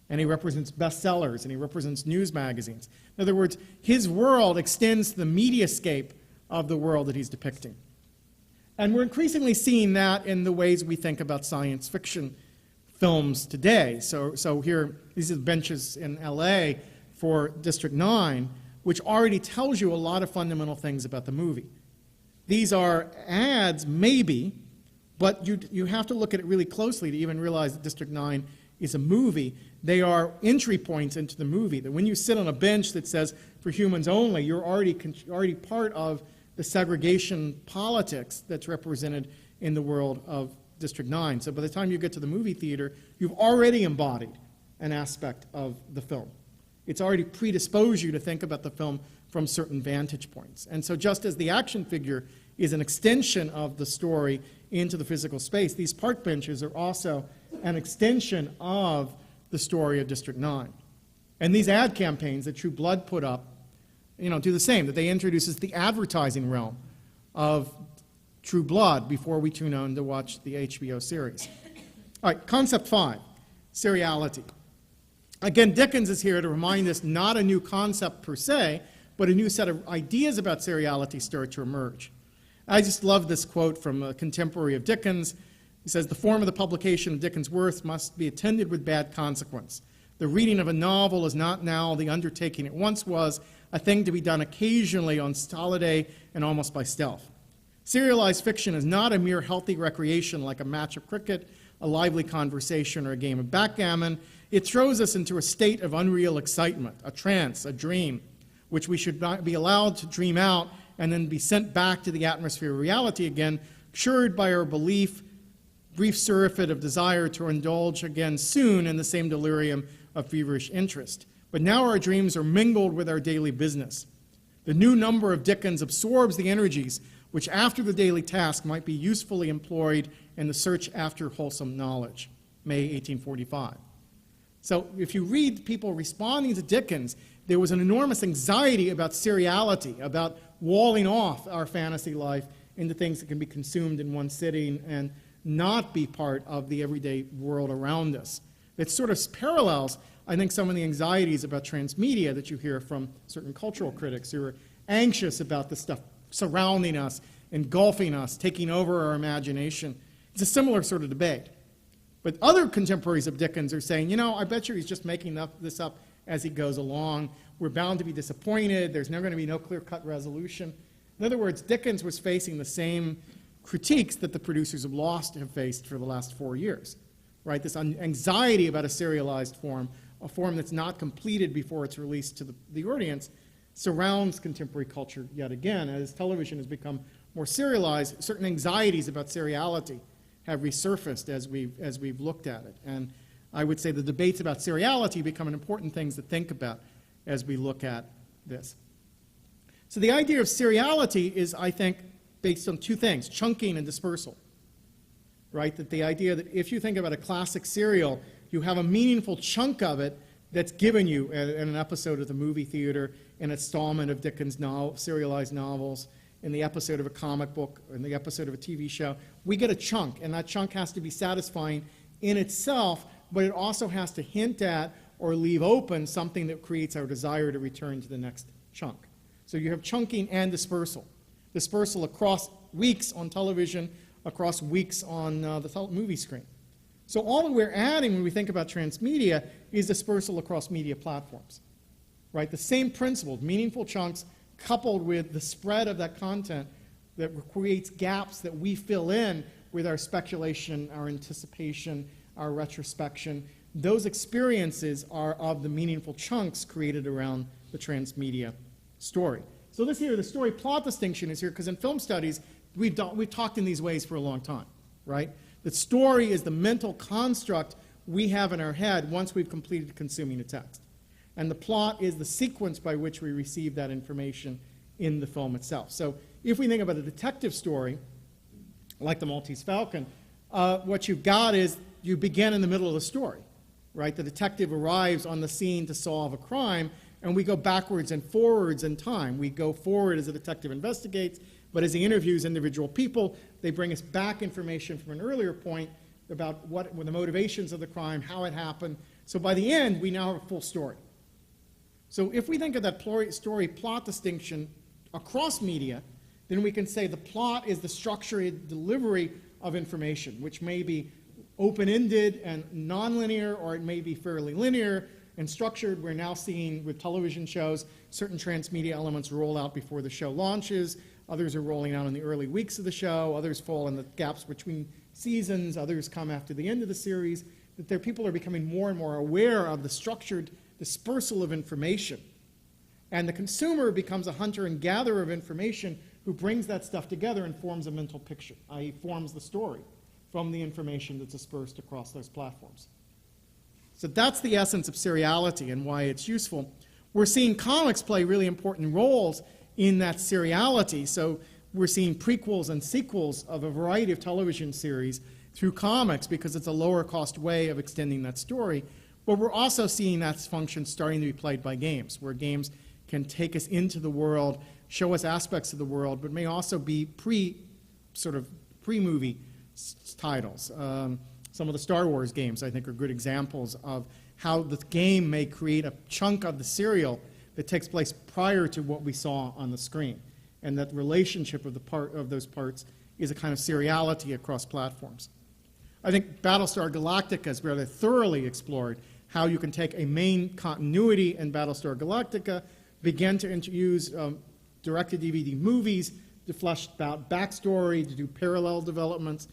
and he represents bestsellers, and he represents news magazines. In other words, his world extends to the mediascape of the world that he's depicting. And we're increasingly seeing that in the ways we think about science fiction films today. So here, these are the benches in LA for District 9, which already tells you a lot of fundamental things about the movie. These are ads, maybe, but you have to look at it really closely to even realize that District 9 is a movie. They are entry points into the movie. That when you sit on a bench that says, for humans only, you're already part of the segregation politics that's represented in the world of District 9. So by the time you get to the movie theater, you've already embodied an aspect of the film. It's already predisposed you to think about the film from certain vantage points. And so just as the action figure is an extension of the story into the physical space, these park benches are also an extension of the story of District 9. And these ad campaigns that True Blood put up, do the same, that they introduces the advertising realm of True Blood before we tune on to watch the HBO series. All right, concept 5, seriality. Again, Dickens is here to remind us not a new concept per se, but a new set of ideas about seriality start to emerge. I just love this quote from a contemporary of Dickens. He says, "The form of the publication of Dickens' work must be attended with bad consequence. The reading of a novel is not now the undertaking it once was, a thing to be done occasionally on holiday and almost by stealth. Serialized fiction is not a mere healthy recreation like a match of cricket, a lively conversation, or a game of backgammon. It throws us into a state of unreal excitement, a trance, a dream, which we should not be allowed to dream out and then be sent back to the atmosphere of reality again, assured by our brief surfeit of desire to indulge again soon in the same delirium of feverish interest. But now our dreams are mingled with our daily business. The new number of Dickens absorbs the energies which after the daily task might be usefully employed in the search after wholesome knowledge." May 1845. So if you read people responding to Dickens, there was an enormous anxiety about seriality, about walling off our fantasy life into things that can be consumed in one sitting and not be part of the everyday world around us. It sort of parallels, I think, some of the anxieties about transmedia that you hear from certain cultural critics who are anxious about the stuff surrounding us, engulfing us, taking over our imagination. It's a similar sort of debate. But other contemporaries of Dickens are saying, I bet you he's just making this up as he goes along. We're bound to be disappointed. There's never going to be no clear-cut resolution. In other words, Dickens was facing the same critiques that the producers of Lost have faced for the last 4 years, right? This anxiety about a serialized form, a form that's not completed before it's released to the audience, surrounds contemporary culture yet again. As television has become more serialized, certain anxieties about seriality have resurfaced as we've looked at it. And I would say the debates about seriality become an important things to think about as we look at this. So the idea of seriality is, I think, based on two things, chunking and dispersal, right? That the idea that if you think about a classic serial, you have a meaningful chunk of it that's given you in an episode of the movie theater, an installment of Dickens' serialized novels, in the episode of a comic book, or in the episode of a TV show. We get a chunk, and that chunk has to be satisfying in itself, but it also has to hint at or leave open something that creates our desire to return to the next chunk. So you have chunking and dispersal. Dispersal across weeks on television, across weeks on the movie screen. So all that we're adding when we think about transmedia is dispersal across media platforms, right? The same principle, meaningful chunks coupled with the spread of that content that creates gaps that we fill in with our speculation, our anticipation, our retrospection. Those experiences are of the meaningful chunks created around the transmedia story. So this here, the story plot distinction is here because in film studies, we've talked in these ways for a long time, right? The story is the mental construct we have in our head once we've completed consuming a text. And the plot is the sequence by which we receive that information in the film itself. So if we think about a detective story, like The Maltese Falcon, what you've got is you begin in the middle of the story, right? The detective arrives on the scene to solve a crime, and we go backwards and forwards in time. We go forward as the detective investigates, but as he interviews individual people, they bring us back information from an earlier point about what were the motivations of the crime, how it happened, So by the end, we now have a full story. So if we think of that story plot distinction across media, then we can say the plot is the structured delivery of information, which may be open-ended and nonlinear, or it may be fairly linear and structured. We're now seeing with television shows certain transmedia elements roll out before the show launches. Others are rolling out in the early weeks of the show. Others fall in the gaps between seasons. Others come after the end of the series. That people are becoming more and more aware of the structured dispersal of information. And the consumer becomes a hunter and gatherer of information who brings that stuff together and forms a mental picture, i.e. forms the story from the information that's dispersed across those platforms. So that's the essence of seriality and why it's useful. We're seeing comics play really important roles in that seriality. So we're seeing prequels and sequels of a variety of television series through comics because it's a lower cost way of extending that story. But we're also seeing that function starting to be played by games, where games can take us into the world, show us aspects of the world, but may also be pre-movie titles. Some of the Star Wars games, I think, are good examples of how the game may create a chunk of the serial that takes place prior to what we saw on the screen. And that relationship of those parts is a kind of seriality across platforms. I think Battlestar Galactica has rather thoroughly explored how you can take a main continuity in Battlestar Galactica, begin to use direct-to-DVD movies to flesh out backstory, to do parallel developments,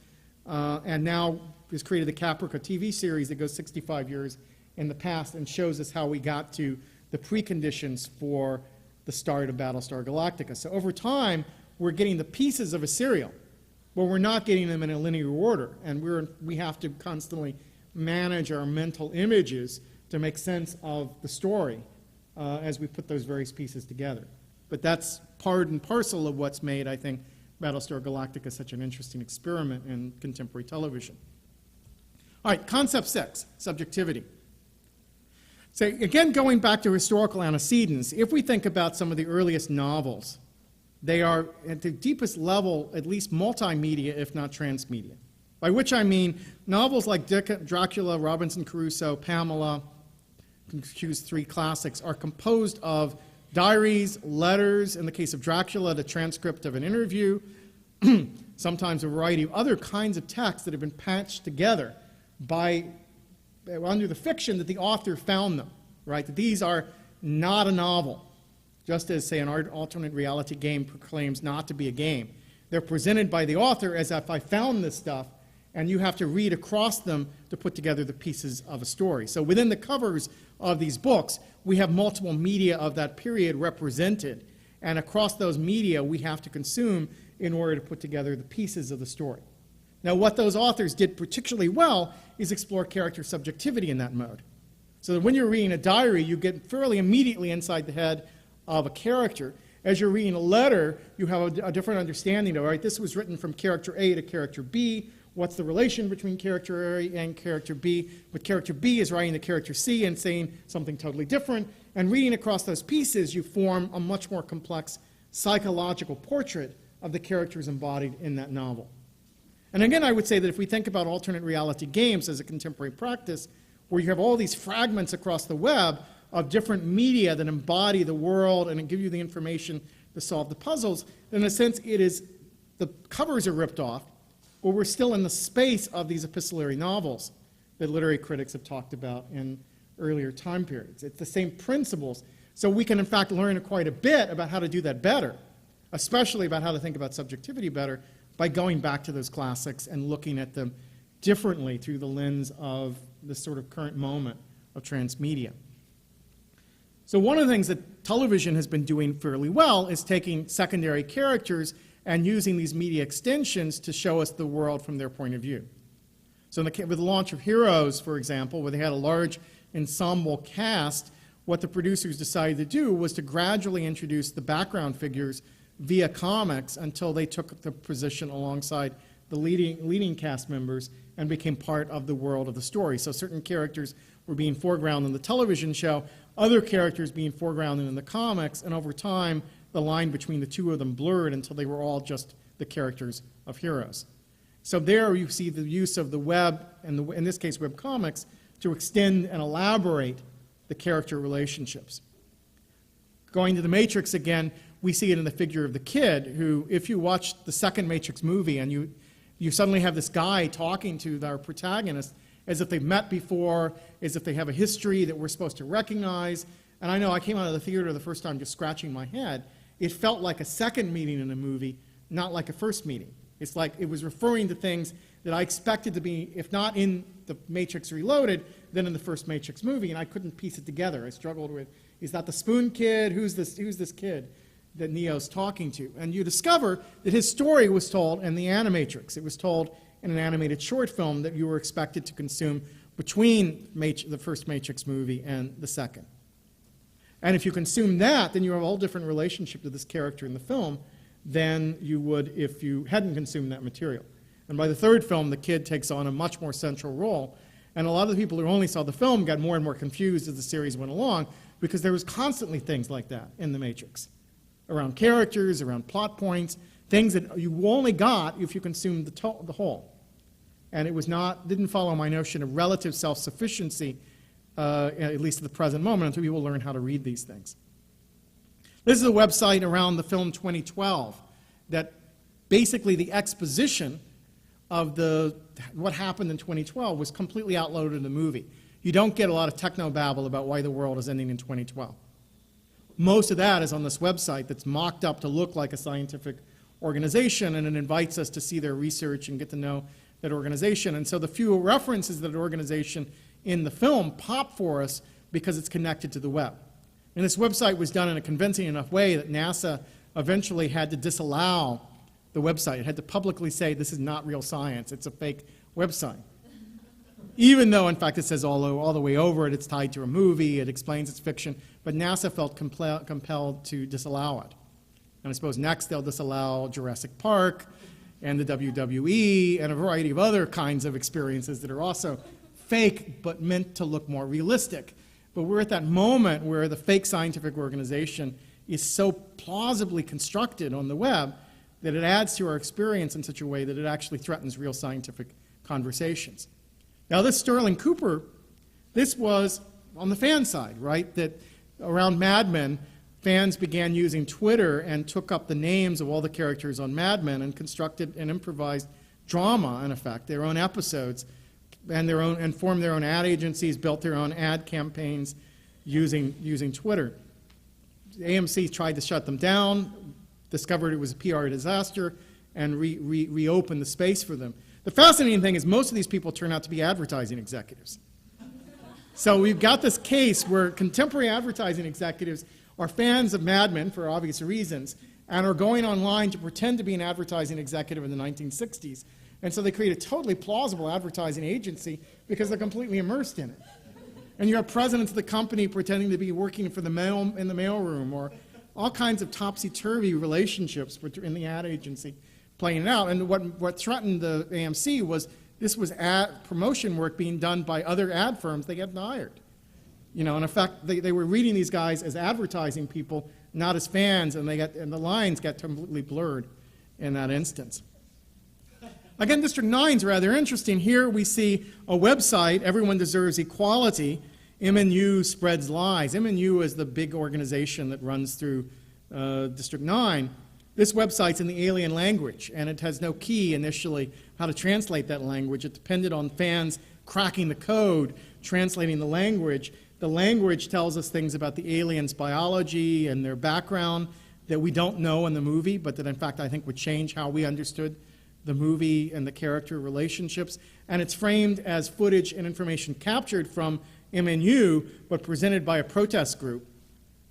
and now has created the Caprica TV series that goes 65 years in the past and shows us how we got to the preconditions for the start of Battlestar Galactica. So over time, we're getting the pieces of a serial, but we're not getting them in a linear order, and we have to constantly manage our mental images to make sense of the story as we put those various pieces together. But that's part and parcel of what's made, I think, Battlestar Galactica such an interesting experiment in contemporary television. All right, concept 6, subjectivity. So again, going back to historical antecedents, if we think about some of the earliest novels, they are at the deepest level at least multimedia, if not transmedia. By which I mean novels like Dracula, Robinson Crusoe, Pamela, Q's 3 classics, are composed of diaries, letters, in the case of Dracula, the transcript of an interview, sometimes a variety of other kinds of texts that have been patched together under the fiction that the author found them, right? That these are not a novel, just as, say, an alternate reality game proclaims not to be a game. They're presented by the author as if I found this stuff, and you have to read across them to put together the pieces of a story. So within the covers of these books, we have multiple media of that period represented, and across those media we have to consume in order to put together the pieces of the story. Now, what those authors did particularly well is explore character subjectivity in that mode. So that when you're reading a diary, you get fairly immediately inside the head of a character. As you're reading a letter, you have a different understanding of, all right, this was written from character A to character B. What's the relation between character A and character B? But character B is writing to character C and saying something totally different. And reading across those pieces, you form a much more complex psychological portrait of the characters embodied in that novel. And again, I would say that if we think about alternate reality games as a contemporary practice, where you have all these fragments across the web of different media that embody the world and give you the information to solve the puzzles, then in a sense it is, the covers are ripped off, but we're still in the space of these epistolary novels that literary critics have talked about in earlier time periods. It's the same principles. So we can in fact learn quite a bit about how to do that better, especially about how to think about subjectivity better, by going back to those classics and looking at them differently through the lens of this sort of current moment of transmedia. So one of the things that television has been doing fairly well is taking secondary characters and using these media extensions to show us the world from their point of view. So with the launch of Heroes, for example, where they had a large ensemble cast, what the producers decided to do was to gradually introduce the background figures via comics until they took the position alongside the leading cast members and became part of the world of the story. So certain characters were being foregrounded in the television show, other characters being foregrounded in the comics, and over time the line between the two of them blurred until they were all just the characters of Heroes. So there you see the use of the web, and in this case web comics, to extend and elaborate the character relationships. Going to the Matrix again, we see it in the figure of the kid who, if you watch the second Matrix movie and you suddenly have this guy talking to our protagonist as if they've met before, as if they have a history that we're supposed to recognize. And I know I came out of the theater the first time just scratching my head. It felt like a second meeting in a movie, not like a first meeting. It's like it was referring to things that I expected to be, if not in the Matrix Reloaded, then in the first Matrix movie, and I couldn't piece it together. I struggled with, is that the Spoon Kid? Who's this kid that Neo's talking to? And you discover that his story was told in the Animatrix. It was told in an animated short film that you were expected to consume between the first Matrix movie and the second. And if you consume that, then you have a whole different relationship to this character in the film than you would if you hadn't consumed that material. And by the third film, the kid takes on a much more central role. And a lot of the people who only saw the film got more and more confused as the series went along because there was constantly things like that in The Matrix, around characters, around plot points, things that you only got if you consumed the whole. And it was didn't follow my notion of relative self-sufficiency, at least at the present moment, until people learn how to read these things. This is a website around the film 2012 that basically the exposition of what happened in 2012 was completely outloaded in the movie. You don't get a lot of technobabble about why the world is ending in 2012. Most of that is on this website that's mocked up to look like a scientific organization, and it invites us to see their research and get to know that organization. And so the few references to that organization in the film pop for us because it's connected to the web. And this website was done in a convincing enough way that NASA eventually had to disallow the website. It had to publicly say this is not real science, it's a fake website. Even though, in fact, it says all the way over it, it's tied to a movie, it explains it's fiction, but NASA felt compelled to disallow it. And I suppose next they'll disallow Jurassic Park and the WWE and a variety of other kinds of experiences that are also fake but meant to look more realistic. But we're at that moment where the fake scientific organization is so plausibly constructed on the web that it adds to our experience in such a way that it actually threatens real scientific conversations. Now this Sterling Cooper, this was on the fan side, right? That around Mad Men, fans began using Twitter and took up the names of all the characters on Mad Men and constructed an improvised drama, in effect, their own episodes, and formed their own ad agencies, built their own ad campaigns using Twitter. AMC tried to shut them down, discovered it was a PR disaster, and reopened the space for them. The fascinating thing is most of these people turn out to be advertising executives. So we've got this case where contemporary advertising executives are fans of Mad Men for obvious reasons and are going online to pretend to be an advertising executive in the 1960s. And so they create a totally plausible advertising agency because they're completely immersed in it. And you have presidents of the company pretending to be working for the mail in the mailroom, or all kinds of topsy-turvy relationships in the ad agency playing it out. And what threatened the AMC was this was ad promotion work being done by other ad firms they hadn't hired. You know, in effect, they were reading these guys as advertising people, not as fans, and the lines got completely blurred in that instance. Again, District 9 is rather interesting. Here we see a website, Everyone Deserves Equality. MNU spreads lies. MNU is the big organization that runs through District 9. This website's in the alien language, and it has no key initially how to translate that language. It depended on fans cracking the code, translating the language. The language tells us things about the aliens' biology and their background that we don't know in the movie, but that in fact I think would change how we understood the movie and the character relationships. And it's framed as footage and information captured from MNU, but presented by a protest group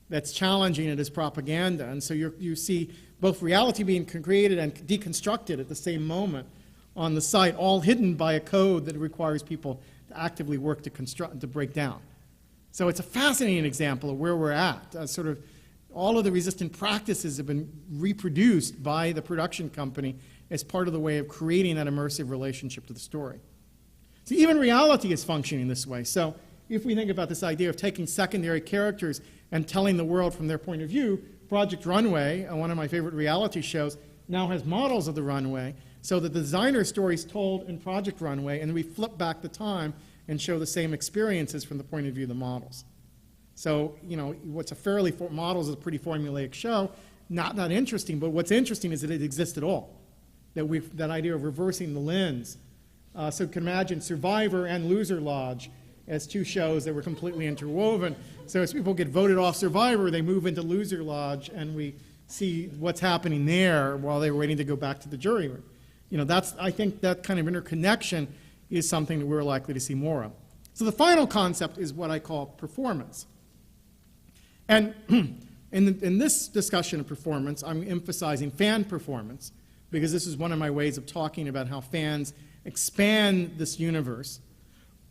that's challenging it as propaganda. And so you see both reality being created and deconstructed at the same moment on the site, all hidden by a code that requires people to actively work to construct, to break down. So it's a fascinating example of where we're at. Sort of all of the resistant practices have been reproduced by the production company as part of the way of creating that immersive relationship to the story. So even reality is functioning this way. So if we think about this idea of taking secondary characters and telling the world from their point of view, Project Runway, one of my favorite reality shows, now has models of the runway, so that the designer story is told in Project Runway, and then we flip back the time and show the same experiences from the point of view of the models. So, what's a fairly, models is a pretty formulaic show, not that interesting, but what's interesting is that it exists at all. That idea of reversing the lens. So you can imagine Survivor and Loser Lodge as two shows that were completely interwoven. So as people get voted off Survivor, they move into Loser Lodge, and we see what's happening there while they're waiting to go back to the jury room. I think that kind of interconnection is something that we're likely to see more of. So the final concept is what I call performance. And in this discussion of performance, I'm emphasizing fan performance, because this is one of my ways of talking about how fans expand this universe.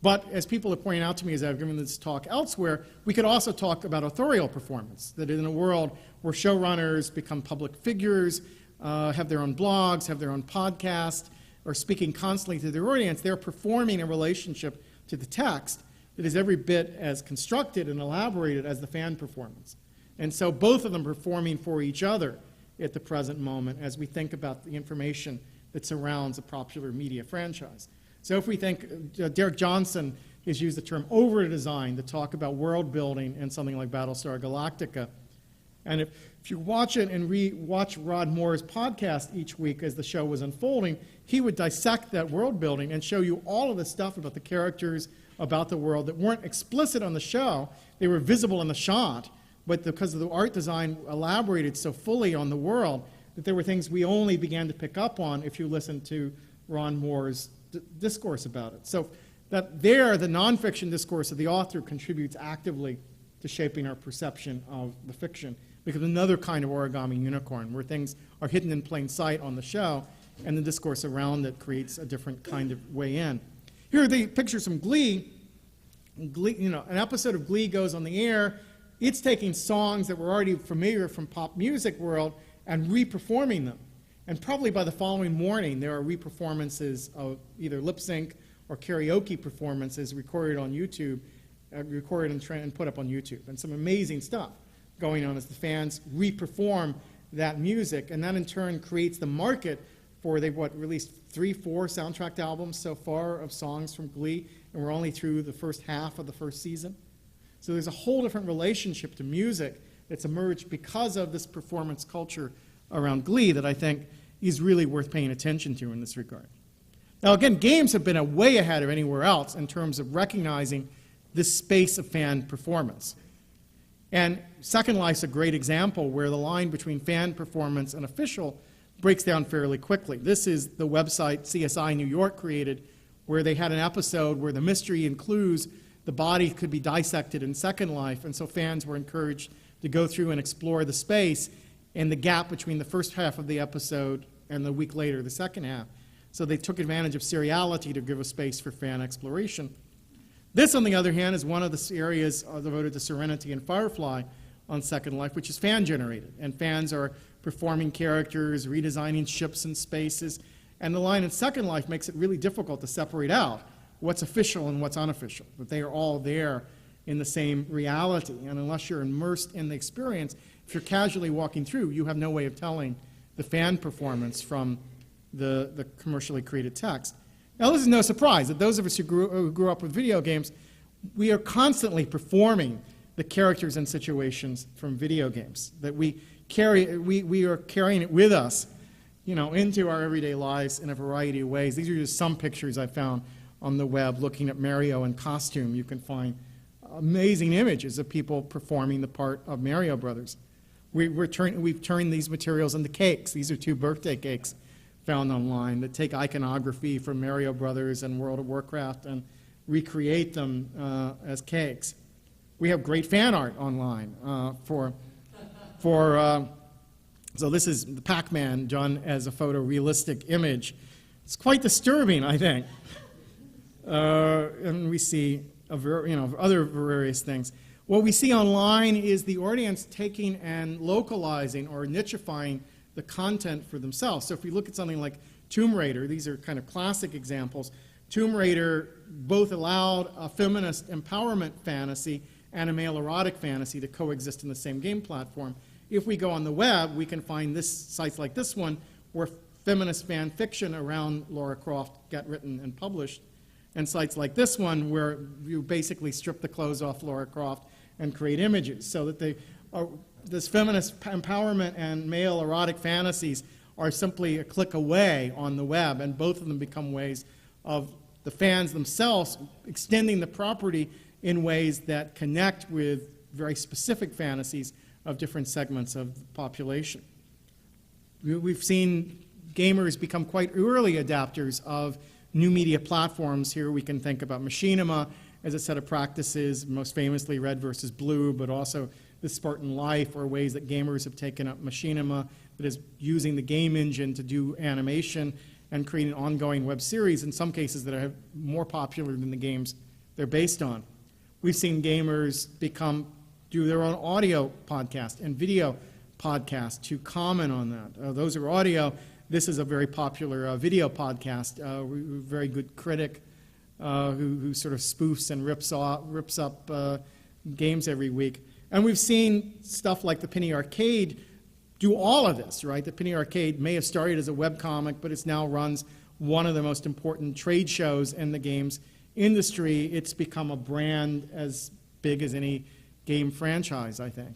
But as people have pointed out to me as I've given this talk elsewhere, we could also talk about authorial performance, that in a world where showrunners become public figures, have their own blogs, have their own podcast, or speaking constantly to their audience, they're performing a relationship to the text that is every bit as constructed and elaborated as the fan performance. And so both of them performing for each other at the present moment as we think about the information that surrounds a popular media franchise. So if we think, Derek Johnson has used the term over-design to talk about world building in something like Battlestar Galactica. And if you watch it and watch Rod Moore's podcast each week as the show was unfolding, he would dissect that world building and show you all of the stuff about the characters, about the world that weren't explicit on the show. They were visible in the shot, but because of the art design elaborated so fully on the world that there were things we only began to pick up on if you listened to Ron Moore's discourse about it. So that there, the nonfiction discourse of the author contributes actively to shaping our perception of the fiction. Because another kind of origami unicorn, where things are hidden in plain sight on the show, and the discourse around it creates a different kind of way in. Here are the pictures from Glee. An episode of Glee goes on the air. It's taking songs that were already familiar from pop music world and re-performing them. And probably by the following morning, there are re-performances of either lip sync or karaoke performances recorded on YouTube, recorded and put up on YouTube. And some amazing stuff going on as the fans re-perform that music. And that in turn creates the market for, they've released 3-4 soundtrack albums so far of songs from Glee, and we're only through the first half of the first season. So there's a whole different relationship to music that's emerged because of this performance culture around Glee that I think is really worth paying attention to in this regard. Now again, games have been way ahead of anywhere else in terms of recognizing this space of fan performance. And Second Life's a great example where the line between fan performance and official breaks down fairly quickly. This is the website CSI New York created, where they had an episode where the mystery and clues, the body could be dissected in Second Life, and so fans were encouraged to go through and explore the space and the gap between the first half of the episode and the week later, the second half. So they took advantage of seriality to give a space for fan exploration. This, on the other hand, is one of the areas devoted to Serenity and Firefly on Second Life, which is fan-generated. And fans are performing characters, redesigning ships and spaces. And the line in Second Life makes it really difficult to separate out what's official and what's unofficial, that they are all there in the same reality. And unless you're immersed in the experience, if you're casually walking through, you have no way of telling the fan performance from the commercially created text. Now, this is no surprise that those of us who grew up with video games, we are constantly performing the characters and situations from video games, that we are carrying it with us, into our everyday lives in a variety of ways. These are just some pictures I found on the web looking at Mario in costume. You can find amazing images of people performing the part of Mario Brothers. We've turned these materials into cakes. These are 2 birthday cakes found online that take iconography from Mario Brothers and World of Warcraft and recreate them as cakes. We have great fan art online so this is the Pac-Man done as a photorealistic image. It's quite disturbing, I think. And we see other various things. What we see online is the audience taking and localizing or nichifying the content for themselves. So if we look at something like Tomb Raider, these are kind of classic examples. Tomb Raider both allowed a feminist empowerment fantasy and a male erotic fantasy to coexist in the same game platform. If we go on the web, we can find sites like this one where feminist fan fiction around Lara Croft got written and published. and sites like this one where you basically strip the clothes off Lara Croft and create images, so that this feminist empowerment and male erotic fantasies are simply a click away on the web, and both of them become ways of the fans themselves extending the property in ways that connect with very specific fantasies of different segments of the population. We've seen gamers become quite early adapters of new media platforms. Here we can think about machinima as a set of practices, most famously red versus blue, but also the Spartan Life, or ways that gamers have taken up machinima, that is using the game engine to do animation and create an ongoing web series, in some cases that are more popular than the games they're based on. We've seen gamers do their own audio podcast and video podcast to comment on that. Those are audio. This is a very popular video podcast, very good critic who sort of spoofs and rips up games every week. And we've seen stuff like the Penny Arcade do all of this, right? The Penny Arcade may have started as a webcomic, but it now runs one of the most important trade shows in the games industry. It's become a brand as big as any game franchise, I think.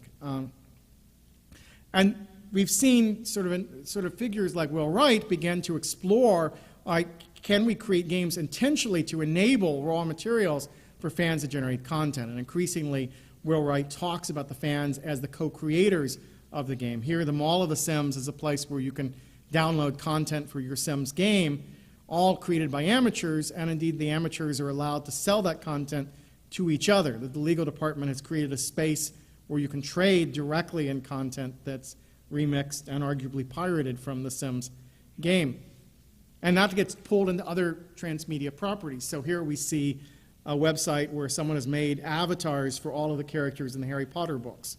And we've seen sort of figures like Will Wright begin to explore, can we create games intentionally to enable raw materials for fans to generate content? And increasingly, Will Wright talks about the fans as the co-creators of the game. Here, the Mall of the Sims is a place where you can download content for your Sims game, all created by amateurs, and indeed the amateurs are allowed to sell that content to each other. The legal department has created a space where you can trade directly in content that's remixed and arguably pirated from the Sims game. And that gets pulled into other transmedia properties. So here we see a website where someone has made avatars for all of the characters in the Harry Potter books.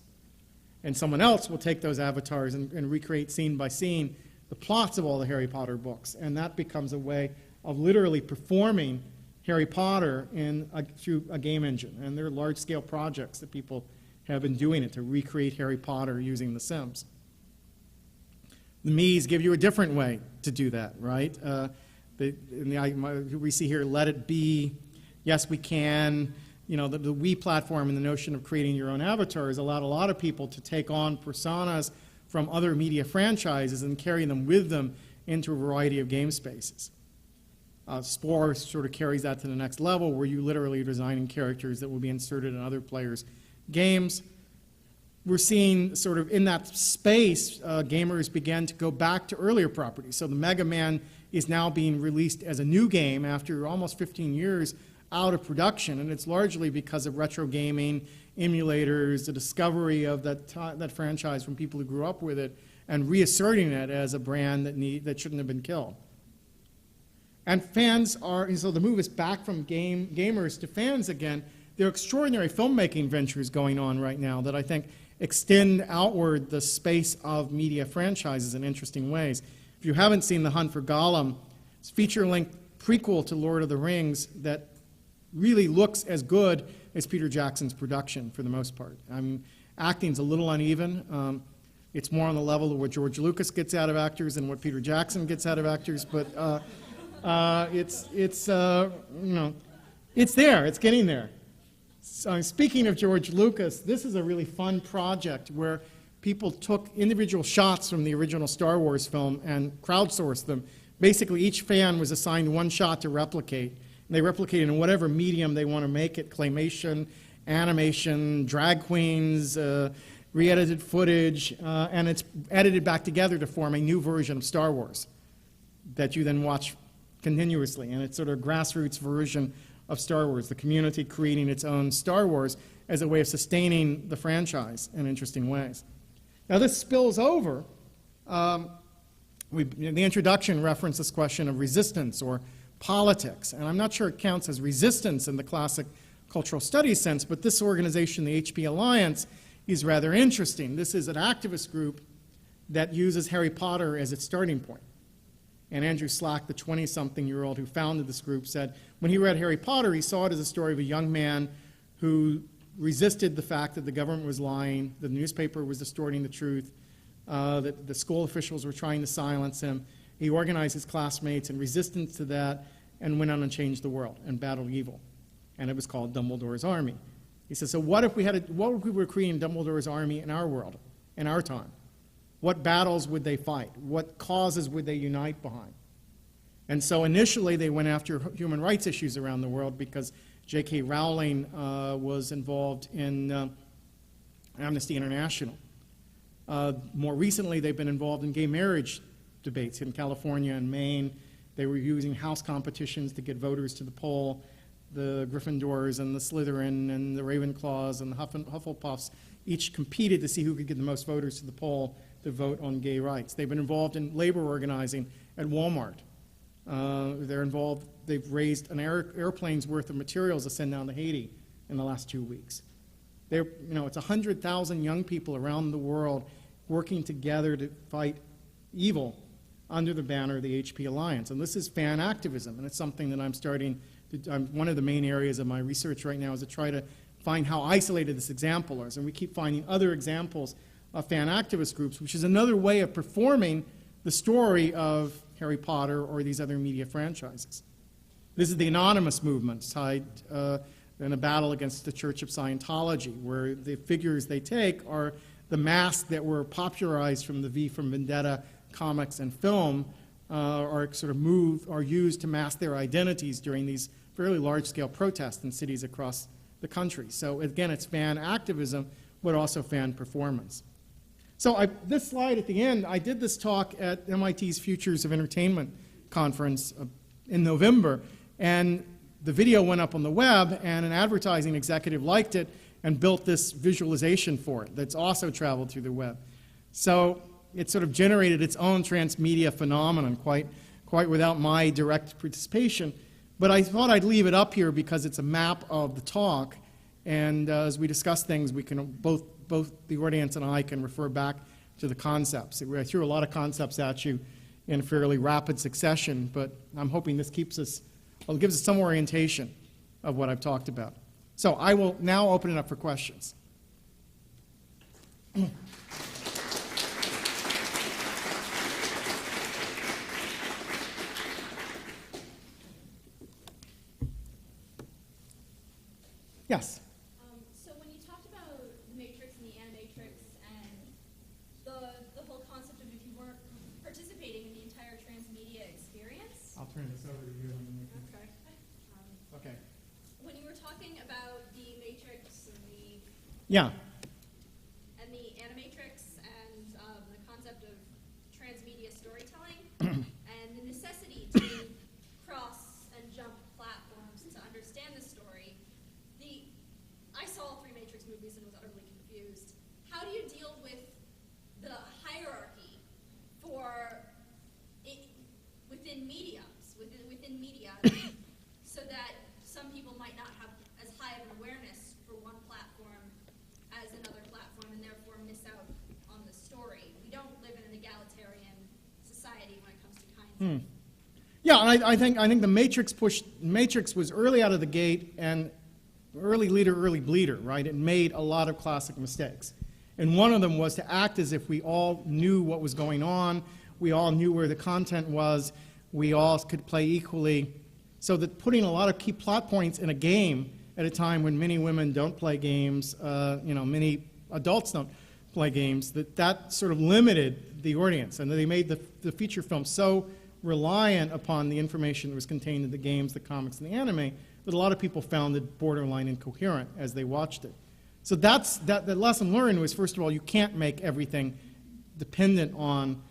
And someone else will take those avatars and recreate scene by scene the plots of all the Harry Potter books. And that becomes a way of literally performing Harry Potter through a game engine. And there are large-scale projects that people have been doing it to recreate Harry Potter using The Sims. The Mii's give you a different way to do that, right? We see here, Let It Be, Yes We Can. You know, the Wii platform and the notion of creating your own avatar has allowed a lot of people to take on personas from other media franchises and carry them with them into a variety of game spaces. Spore sort of carries that to the next level, where you literally are designing characters that will be inserted in other players' games. We're seeing sort of in that space, gamers began to go back to earlier properties. So the Mega Man is now being released as a new game after almost 15 years out of production, and it's largely because of retro gaming, emulators, the discovery of that franchise from people who grew up with it, and reasserting it as a brand that shouldn't have been killed. And fans so the move is back from gamers to fans again. There are extraordinary filmmaking ventures going on right now that I think extend outward the space of media franchises in interesting ways. If you haven't seen The Hunt for Gollum, it's a feature-length prequel to Lord of the Rings that really looks as good as Peter Jackson's production for the most part. I mean, acting's a little uneven. It's more on the level of what George Lucas gets out of actors than what Peter Jackson gets out of actors, but it's there, it's getting there. So, speaking of George Lucas, this is a really fun project where people took individual shots from the original Star Wars film and crowdsourced them. Basically, each fan was assigned one shot to replicate. And they replicate it in whatever medium they want to make it: claymation, animation, drag queens, re-edited footage, and it's edited back together to form a new version of Star Wars that you then watch continuously. And it's sort of a grassroots version of Star Wars, the community creating its own Star Wars as a way of sustaining the franchise in interesting ways. Now this spills over. The introduction referenced this question of resistance or politics, and I'm not sure it counts as resistance in the classic cultural studies sense, but this organization, the HP Alliance, is rather interesting. This is an activist group that uses Harry Potter as its starting point. And Andrew Slack, the 20-something-year-old who founded this group, said when he read Harry Potter, he saw it as a story of a young man who resisted the fact that the government was lying, the newspaper was distorting the truth, that the school officials were trying to silence him. He organized his classmates in resistance to that, and went on and changed the world and battled evil. And it was called Dumbledore's Army. He said, so what if we were creating Dumbledore's Army in our world, in our time? What battles would they fight? What causes would they unite behind? And so initially they went after human rights issues around the world because J.K. Rowling was involved in Amnesty International. More recently, they've been involved in gay marriage debates in California and Maine. They were using house competitions to get voters to the poll. The Gryffindors and the Slytherin and the Ravenclaws and the Hufflepuffs each competed to see who could get the most voters to the poll to vote on gay rights. They've been involved in labor organizing at Walmart. They're involved, they've raised an airplane's worth of materials to send down to Haiti in the last 2 weeks. It's 100,000 young people around the world working together to fight evil under the banner of the HP Alliance. And this is fan activism, and it's something that one of the main areas of my research right now is to try to find how isolated this example is. And we keep finding other examples of fan activist groups, which is another way of performing the story of Harry Potter or these other media franchises. This is the anonymous movement tied in a battle against the Church of Scientology, where the figures they take are the masks that were popularized from the V for Vendetta comics and film, are used to mask their identities during these fairly large-scale protests in cities across the country. So again, it's fan activism, but also fan performance. So this slide at the end, I did this talk at MIT's Futures of Entertainment conference in November, and the video went up on the web, and an advertising executive liked it and built this visualization for it that's also traveled through the web. So it sort of generated its own transmedia phenomenon quite without my direct participation. But I thought I'd leave it up here because it's a map of the talk, and as we discuss things, we can both the audience and I can refer back to the concepts. I threw a lot of concepts at you in fairly rapid succession, but I'm hoping this gives us some orientation of what I've talked about. So I will now open it up for questions. Yes? So when you talked about the matrix and the animatrix and the whole concept of if you weren't participating in the entire transmedia experience. I'll turn this over to you. Okay. Okay. When you were talking about the matrix and the Yeah. animatrix and the concept of transmedia storytelling and the necessity to cross and jump platforms to understand the story, I saw all 3 Matrix movies and was utterly confused. How do you deal with the hierarchy within mediums, within media, so that some people might not have as high of an awareness for one platform as another platform and therefore miss out on the story? We don't live in an egalitarian society when it comes to kinds of. Yeah, and I think the Matrix was early out of the gate and early leader, early bleeder, right? It made a lot of classic mistakes. And one of them was to act as if we all knew what was going on, we all knew where the content was, we all could play equally. So that putting a lot of key plot points in a game at a time when many women don't play games, many adults don't play games, that sort of limited the audience. And they made the feature film so reliant upon the information that was contained in the games, the comics, and the anime, that a lot of people found it borderline incoherent as they watched it. So that lesson learned was, first of all, you can't make everything dependent on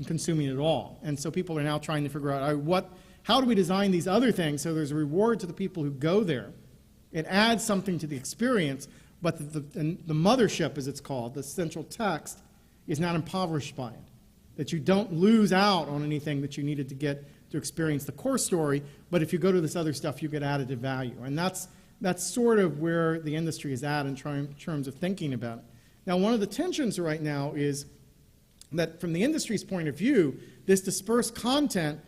consuming it all. And so people are now trying to figure out how do we design these other things so there's a reward to the people who go there. It adds something to the experience, but the mothership, as it's called, the central text, is not impoverished by it. That you don't lose out on anything that you needed to get to experience the core story, but if you go to this other stuff, you get additive value. And that's sort of where the industry is at in terms of thinking about it. Now, one of the tensions right now is that from the industry's point of view, this dispersed content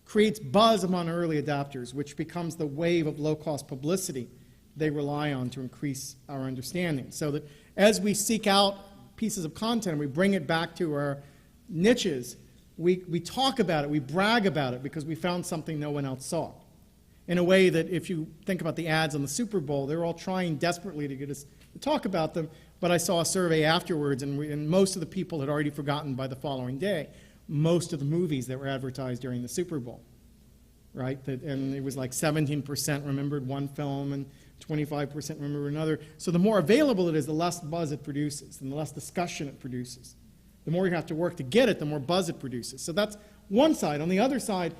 creates buzz among early adopters, which becomes the wave of low-cost publicity they rely on to increase our understanding. So that as we seek out pieces of content and we bring it back to our niches, we talk about it, we brag about it because we found something no one else saw. in a way that if you think about the ads on the Super Bowl, they're all trying desperately to get us to talk about them. But I saw a survey afterwards, and most of the people had already forgotten by the following day most of the movies that were advertised during the Super Bowl, right? And it was like 17% remembered one film and 25% remember another. So the more available it is, the less buzz it produces, and the less discussion it produces. The more you have to work to get it, the more buzz it produces. So that's one side. On the other side,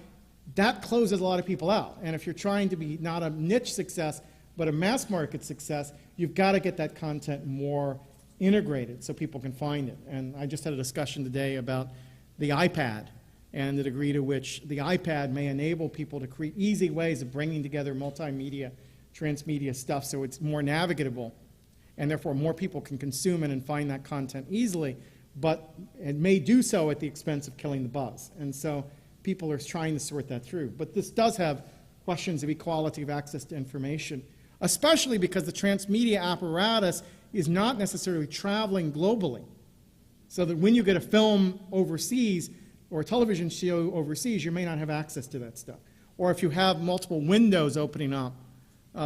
that closes a lot of people out. And if you're trying to be not a niche success, but a mass market success, you've got to get that content more integrated so people can find it. And I just had a discussion today about the iPad and the degree to which the iPad may enable people to create easy ways of bringing together multimedia, transmedia stuff so it's more navigatable, and therefore more people can consume it and find that content easily, but it may do so at the expense of killing the buzz. And so people are trying to sort that through. But this does have questions of equality of access to information, especially because the transmedia apparatus is not necessarily traveling globally. So that when you get a film overseas or a television show overseas, you may not have access to that stuff. Or if you have multiple windows opening up,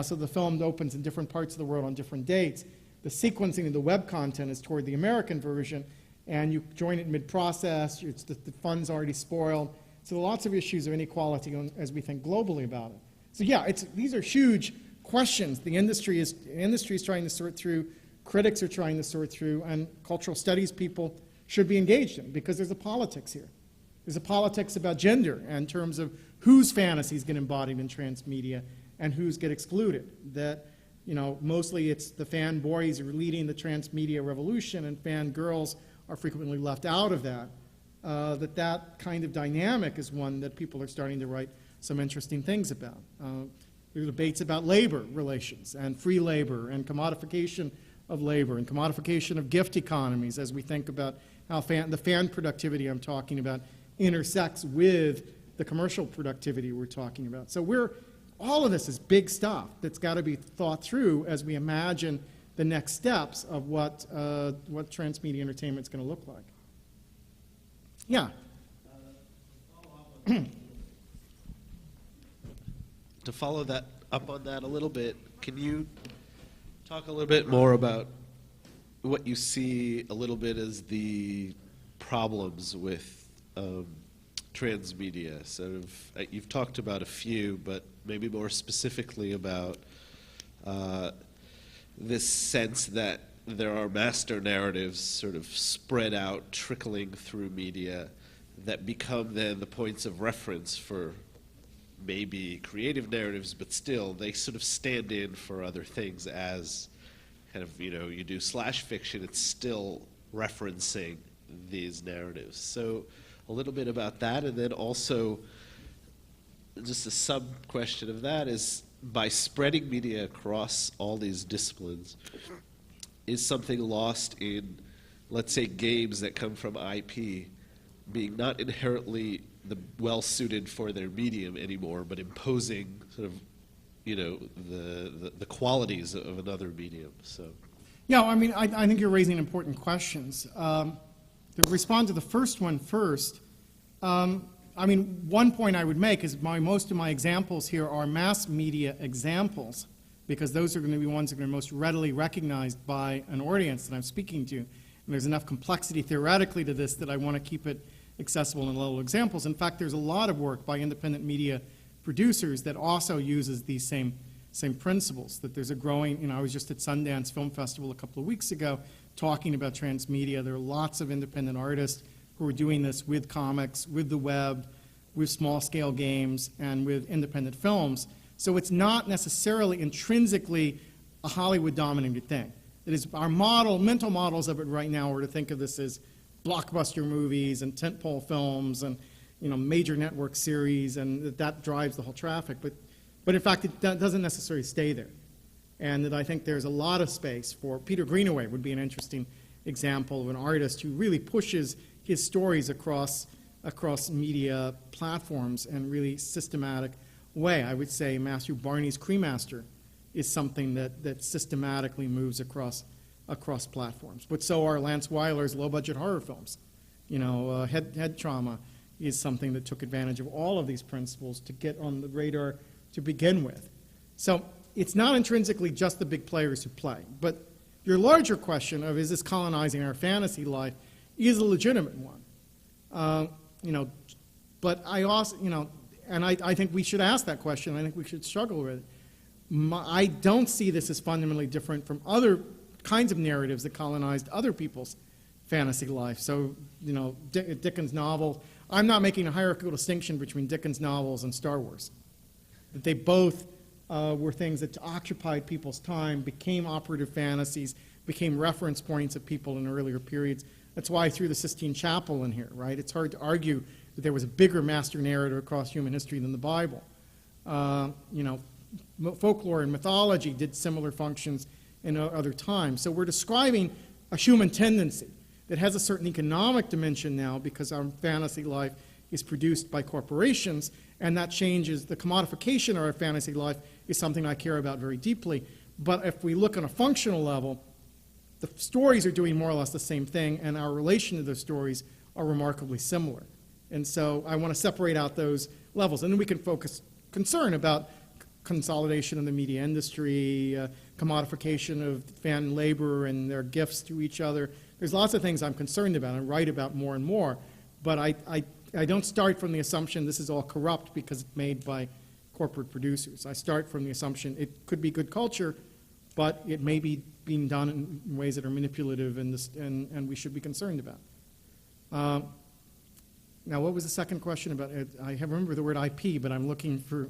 so the film opens in different parts of the world on different dates, the sequencing of the web content is toward the American version, and you join it mid-process, the fun's already spoiled. So lots of issues of inequality as we think globally about it. So yeah, these are huge questions the industry is trying to sort through, critics are trying to sort through, and cultural studies people should be engaged in, because there's a politics here. There's a politics about gender in terms of whose fantasies get embodied in transmedia and whose get excluded. That, you know, mostly it's the fanboys who are leading the transmedia revolution, and fangirls are frequently left out of that. That kind of dynamic is one that people are starting to write some interesting things about. There are debates about labor relations and free labor and commodification of labor and commodification of gift economies as we think about how the fan productivity I'm talking about intersects with the commercial productivity we're talking about. So all of this is big stuff that's got to be thought through as we imagine the next steps of what transmedia entertainment is going to look like. Yeah. To follow that up on that a little bit, can you talk a little bit more about what you see a little bit as the problems with transmedia? Sort of, you've talked about a few, but maybe more specifically about this sense that there are master narratives sort of spread out, trickling through media that become then the points of reference for maybe creative narratives, but still they sort of stand in for other things as kind of, you know, you do slash fiction, it's still referencing these narratives. So a little bit about that, and then also just a sub-question of that is, by spreading media across all these disciplines, is something lost in, let's say, games that come from IP being not inherently well-suited for their medium anymore, but imposing sort of, you know, the qualities of another medium? So, yeah, I mean, I think you're raising important questions. To respond to the first one first, I mean, one point I would make is most of my examples here are mass media examples, because those are going to be ones that are going to be most readily recognized by an audience that I'm speaking to. And there's enough complexity theoretically to this that I want to keep it accessible in little examples. In fact, there's a lot of work by independent media producers that also uses these same principles. That there's a growing, you know, I was just at Sundance Film Festival a couple of weeks ago talking about transmedia. There are lots of independent artists who are doing this with comics, with the web, with small-scale games, and with independent films. So it's not necessarily intrinsically a Hollywood-dominated thing. It is our mental models of it right now are to think of this as blockbuster movies and tentpole films and, you know, major network series, and that drives the whole traffic. But in fact, it doesn't necessarily stay there. And that I think there's a lot of space for Peter Greenaway would be an interesting example of an artist who really pushes his stories across media platforms in a really systematic way. I would say Matthew Barney's Cremaster is something that systematically moves across platforms. But so are Lance Weiler's low-budget horror films. You know, Head Trauma is something that took advantage of all of these principles to get on the radar to begin with. So it's not intrinsically just the big players who play. But your larger question of is this colonizing our fantasy life is a legitimate one. But I also, and I think we should ask that question. I think we should struggle with it. I don't see this as fundamentally different from other kinds of narratives that colonized other people's fantasy life. So, Dickens' novel, I'm not making a hierarchical distinction between Dickens' novels and Star Wars. That they both were things that occupied people's time, became operative fantasies, became reference points of people in earlier periods. That's why I threw the Sistine Chapel in here, right? It's hard to argue that there was a bigger master narrative across human history than the Bible. Folklore and mythology did similar functions in other times. So we're describing a human tendency that has a certain economic dimension now because our fantasy life is produced by corporations, and that changes the commodification of our fantasy life is something I care about very deeply. But if we look on a functional level, the stories are doing more or less the same thing, and our relation to those stories are remarkably similar. And so I want to separate out those levels. And then we can focus concern about consolidation in the media industry, commodification of fan labor and their gifts to each other. There's lots of things I'm concerned about and write about more and more. But I don't start from the assumption this is all corrupt because it's made by corporate producers. I start from the assumption it could be good culture, but it may be being done in ways that are manipulative and we should be concerned about. Now, what was the second question about it? I remember the word IP, but I'm looking for...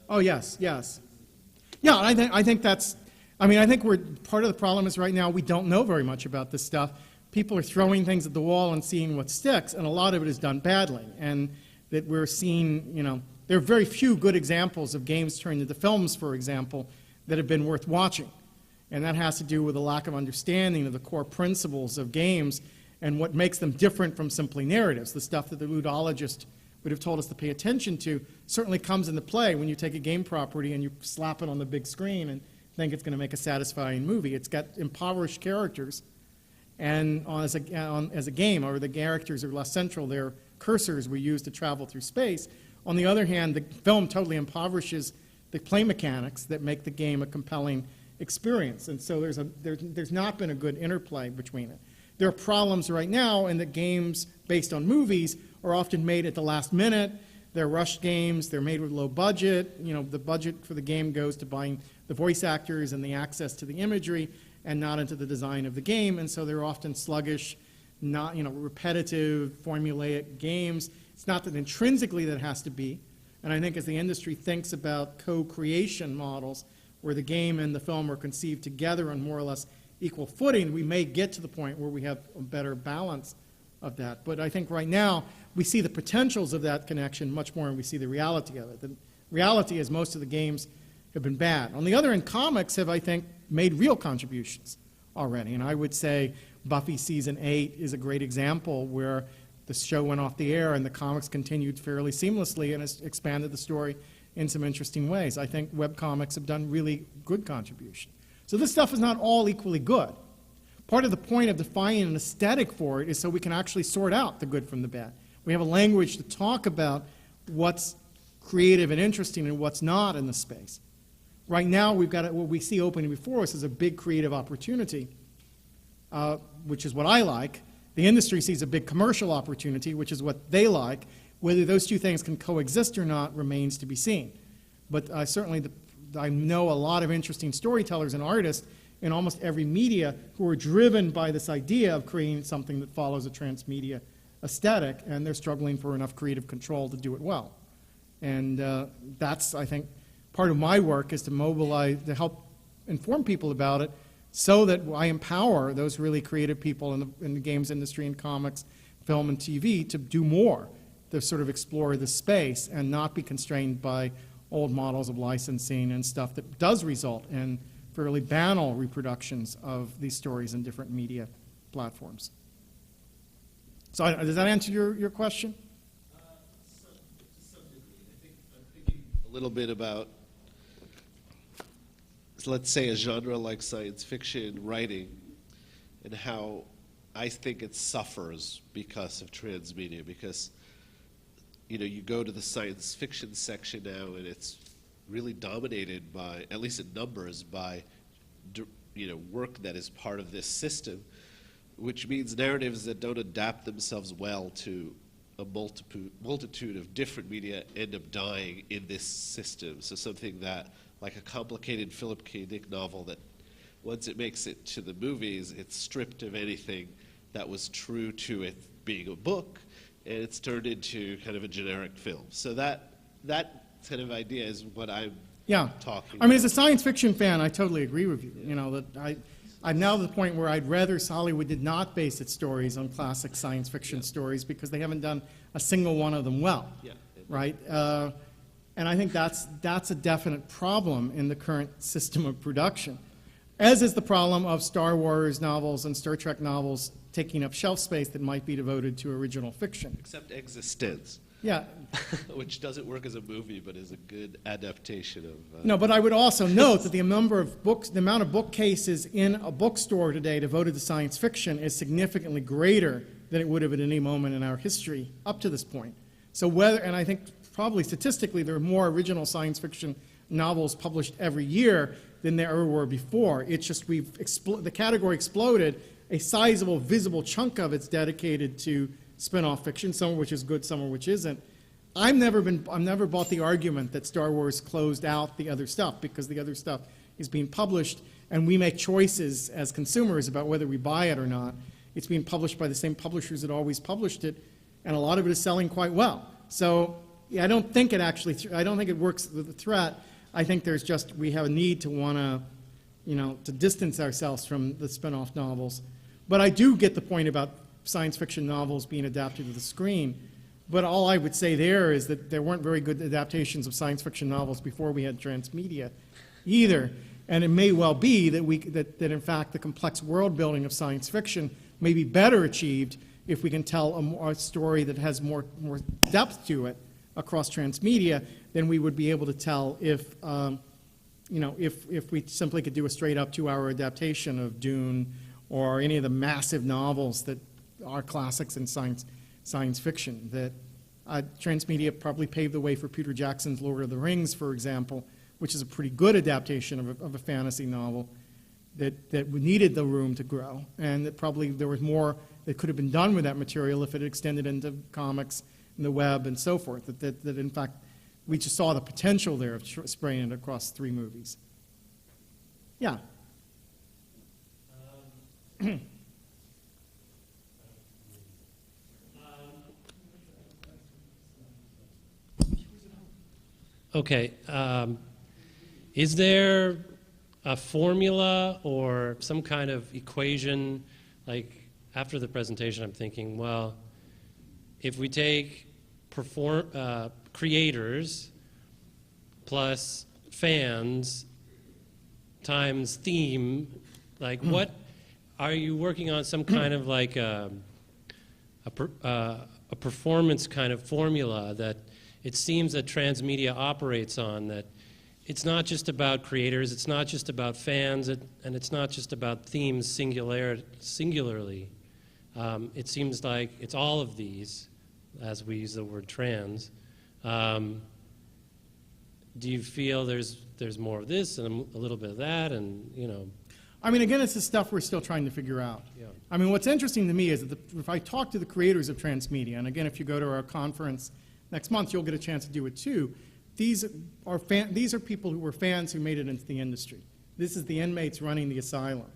Oh, yes. Yeah, I think that's... I think part of the problem is right now we don't know very much about this stuff. People are throwing things at the wall and seeing what sticks, and a lot of it is done badly. And that we're seeing, there are very few good examples of games turned into films, for example, that have been worth watching. And that has to do with a lack of understanding of the core principles of games and what makes them different from simply narratives. The stuff that the ludologist would have told us to pay attention to certainly comes into play when you take a game property and you slap it on the big screen and think it's going to make a satisfying movie. It's got impoverished characters, and as a game, or the characters are less central. They're cursors we use to travel through space. On the other hand, the film totally impoverishes the play mechanics that make the game a compelling experience. And so there's not been a good interplay between it. There are problems right now in that games based on movies are often made at the last minute. They're rushed games. They're made with low budget. The budget for the game goes to buying the voice actors and the access to the imagery and not into the design of the game. And so they're often sluggish, not repetitive, formulaic games. It's not that intrinsically that has to be. And I think as the industry thinks about co-creation models where the game and the film are conceived together on more or less equal footing, we may get to the point where we have a better balance of that. But I think right now we see the potentials of that connection much more than we see the reality of it. The reality is most of the games have been bad. On the other hand, comics have, I think, made real contributions already. And I would say Buffy Season 8 is a great example where the show went off the air and the comics continued fairly seamlessly and has expanded the story in some interesting ways. I think webcomics have done really good contribution. So this stuff is not all equally good. Part of the point of defining an aesthetic for it is so we can actually sort out the good from the bad. We have a language to talk about what's creative and interesting and what's not in the space. Right now, we've got what we see opening before us is a big creative opportunity, which is what I like. The industry sees a big commercial opportunity, which is what they like. Whether those two things can coexist or not remains to be seen. But certainly, I know a lot of interesting storytellers and artists in almost every media who are driven by this idea of creating something that follows a transmedia aesthetic, and they're struggling for enough creative control to do it well. And that's, I think, part of my work is to mobilize, to help inform people about it so that I empower those really creative people in the games industry and comics, film, and TV to do more, to sort of explore the space and not be constrained by old models of licensing and stuff that does result in fairly banal reproductions of these stories in different media platforms. So does that answer your question? I'm thinking a little bit about, let's say, a genre like science fiction writing and how I think it suffers because of transmedia, because you go to the science fiction section now, and it's really dominated by, at least in numbers, by work that is part of this system, which means narratives that don't adapt themselves well to a multitude of different media end up dying in this system. So something that, like a complicated Philip K. Dick novel, that once it makes it to the movies, it's stripped of anything that was true to it being a book, and it's turned into kind of a generic film. So that kind of idea is what I'm talking I mean, about. as a science fiction fan, I totally agree with you. That I'm now to the point where I'd rather Hollywood did not base its stories on classic science fiction stories, because they haven't done a single one of them well, right? And I think that's a definite problem in the current system of production, as is the problem of Star Wars novels and Star Trek novels taking up shelf space that might be devoted to original fiction. Except Existence. Yeah. Which doesn't work as a movie, but is a good adaptation of... No, but I would also note that the amount of bookcases in a bookstore today devoted to science fiction is significantly greater than it would have at any moment in our history up to this point. So and I think probably statistically there are more original science fiction novels published every year than there ever were before. It's just the category exploded. A sizable, visible chunk of it's dedicated to spin-off fiction, some of which is good, some of which isn't. I've never bought the argument that Star Wars closed out the other stuff, because the other stuff is being published, and we make choices as consumers about whether we buy it or not. It's being published by the same publishers that always published it, and a lot of it is selling quite well. So I don't think it works with the threat. I think we have a need to want to distance ourselves from the spin-off novels. But I do get the point about science fiction novels being adapted to the screen. But all I would say there is that there weren't very good adaptations of science fiction novels before we had Transmedia either. And it may well be that in fact the complex world building of science fiction may be better achieved if we can tell a story that has more depth to it across Transmedia than we would be able to tell if we simply could do a straight up 2-hour adaptation of Dune or any of the massive novels that are classics in science fiction. That Transmedia probably paved the way for Peter Jackson's Lord of the Rings, for example, which is a pretty good adaptation of a fantasy novel that needed the room to grow, and that probably there was more that could have been done with that material if it extended into comics and the web and so forth. That in fact we just saw the potential there of spraying it across 3 movies. Yeah. Okay. Is there a formula or some kind of equation? Like after the presentation, I'm thinking, well, if we take creators plus fans times theme, like what are you working on? Some kind of like a performance kind of formula that it seems that Transmedia operates on, that it's not just about creators, it's not just about fans, and it's not just about themes singularly. It seems like it's all of these, as we use the word trans. Do you feel there's more of this and a little bit of that, and I mean, again, it's the stuff we're still trying to figure out. Yeah. I mean, what's interesting to me is that if I talk to the creators of Transmedia, and again, if you go to our conference next month, you'll get a chance to do it too. These are people who were fans who made it into the industry. This is the inmates running the asylum.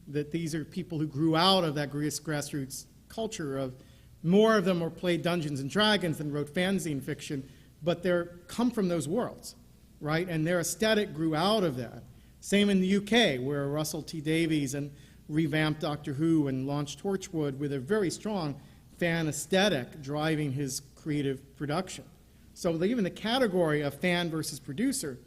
That these are people who grew out of that grassroots culture of, more of them or played Dungeons and Dragons than wrote fanzine fiction, but they come from those worlds, right? And their aesthetic grew out of that. Same in the UK, where Russell T Davies and revamped Doctor Who and launched Torchwood with a very strong fan aesthetic driving his creative production. So even the category of fan versus producer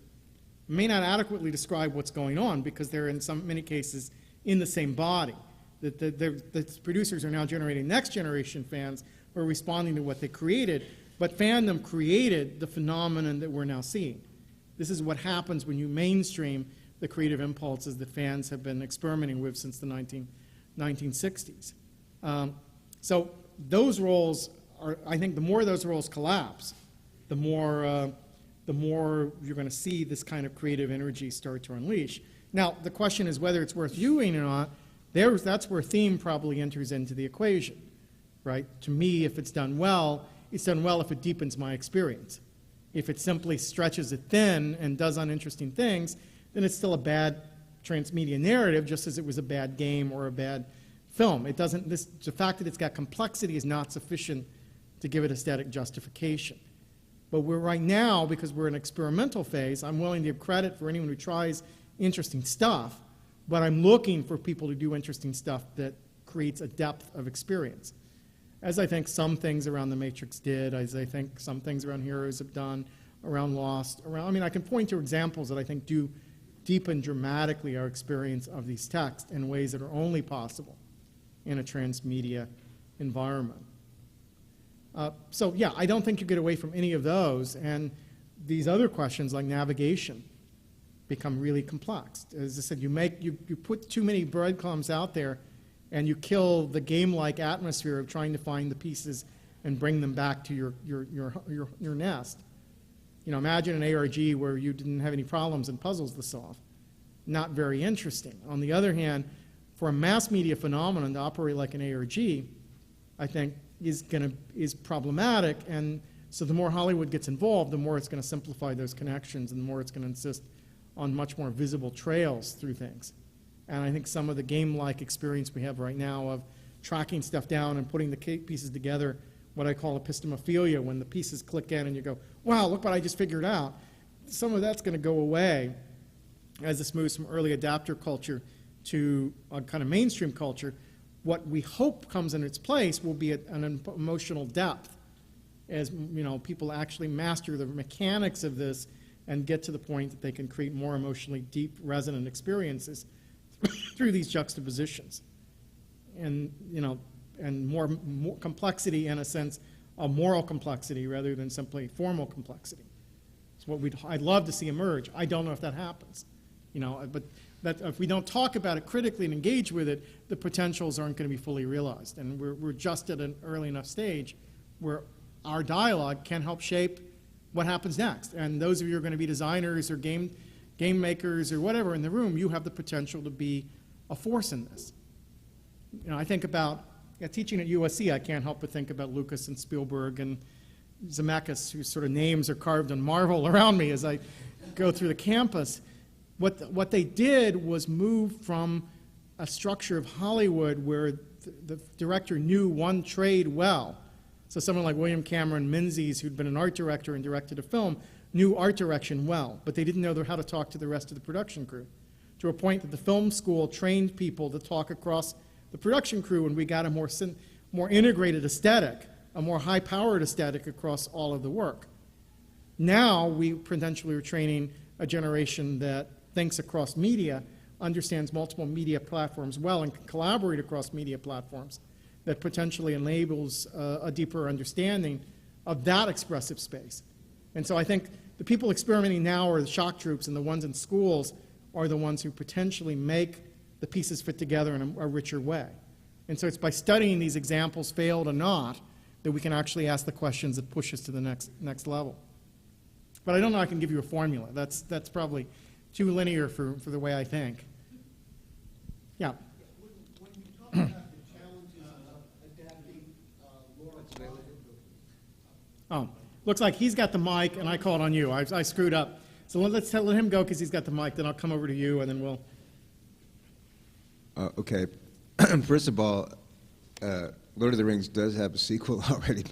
may not adequately describe what's going on, because they're in many cases in the same body. The producers are now generating next generation fans who are responding to what they created, but fandom created the phenomenon that we're now seeing. This is what happens when you mainstream the creative impulses that fans have been experimenting with since the 1960s. So those roles are, I think the more those roles collapse, the more you're going to see this kind of creative energy start to unleash. Now, the question is whether it's worth viewing or not. That's where theme probably enters into the equation, right? To me, if it's done well if it deepens my experience. If it simply stretches it thin and does uninteresting things, then it's still a bad transmedia narrative, just as it was a bad game or a bad film. It doesn't, the fact that it's got complexity is not sufficient to give it aesthetic justification. But we're right now, because we're in experimental phase, I'm willing to give credit for anyone who tries interesting stuff, but I'm looking for people to do interesting stuff that creates a depth of experience. As I think some things around The Matrix did, as I think some things around Heroes have done, around Lost, I mean, I can point to examples that I think do deepen dramatically our experience of these texts in ways that are only possible in a transmedia environment. So yeah, I don't think you get away from any of those, and these other questions like navigation become really complex. As I said, you put too many breadcrumbs out there, and you kill the game-like atmosphere of trying to find the pieces and bring them back to your nest. You know, imagine an ARG where you didn't have any problems and puzzles to solve. Not very interesting. On the other hand, for a mass media phenomenon to operate like an ARG, I think is problematic, and so the more Hollywood gets involved, the more it's going to simplify those connections, and the more it's going to insist on much more visible trails through things. And I think some of the game-like experience we have right now of tracking stuff down and putting the pieces together, what I call epistemophilia, when the pieces click in and you go, wow, look what I just figured out. Some of that's going to go away as this moves from early adapter culture to a kind of mainstream culture. What we hope comes in its place will be an emotional depth, as you know, people actually master the mechanics of this and get to the point that they can create more emotionally deep, resonant experiences through these juxtapositions, and you know, and more complexity in a sense, a moral complexity rather than simply formal complexity. It's what I'd love to see emerge. I don't know if that happens, you know, but that if we don't talk about it critically and engage with it, the potentials aren't going to be fully realized, and we're just at an early enough stage where our dialogue can help shape what happens next. And those of you who are going to be designers or game makers or whatever in the room, you have the potential to be a force in this. You know, I think about teaching at USC, I can't help but think about Lucas and Spielberg and Zemeckis, whose sort of names are carved in marble around me as I go through the campus. What they did was move from a structure of Hollywood where the director knew one trade well. So someone like William Cameron Menzies, who'd been an art director and directed a film, knew art direction well, but they didn't know how to talk to the rest of the production crew, to a point that the film school trained people to talk across the production crew, and we got a more integrated aesthetic, a more high-powered aesthetic across all of the work. Now we potentially are training a generation that thinks across media, understands multiple media platforms well, and can collaborate across media platforms, that potentially enables a deeper understanding of that expressive space. And so I think the people experimenting now are the shock troops, and the ones in schools are the ones who potentially make the pieces fit together in a richer way. And so it's by studying these examples, failed or not, that we can actually ask the questions that push us to the next level. But I don't know I can give you a formula. That's probably too linear for the way I think. Yeah? When you talk about the challenges of adapting Oh, looks like he's got the mic, and I called on you. I screwed up. So let him go because he's got the mic. Then I'll come over to you, and then we'll... Okay. First of all, Lord of the Rings does have a sequel already,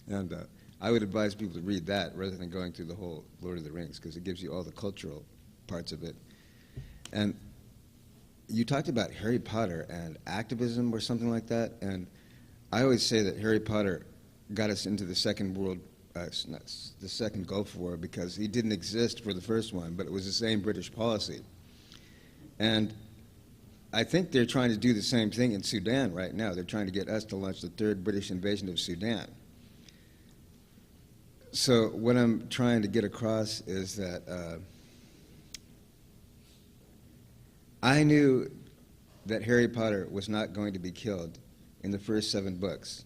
and I would advise people to read that rather than going through the whole Lord of the Rings, because it gives you all the cultural parts of it. And you talked about Harry Potter and activism or something like that, and I always say that Harry Potter got us into the second Gulf War, because he didn't exist for the first one, but it was the same British policy. And I think they're trying to do the same thing in Sudan right now. They're trying to get us to launch the third British invasion of Sudan. So what I'm trying to get across is that I knew that Harry Potter was not going to be killed in the first 7 books.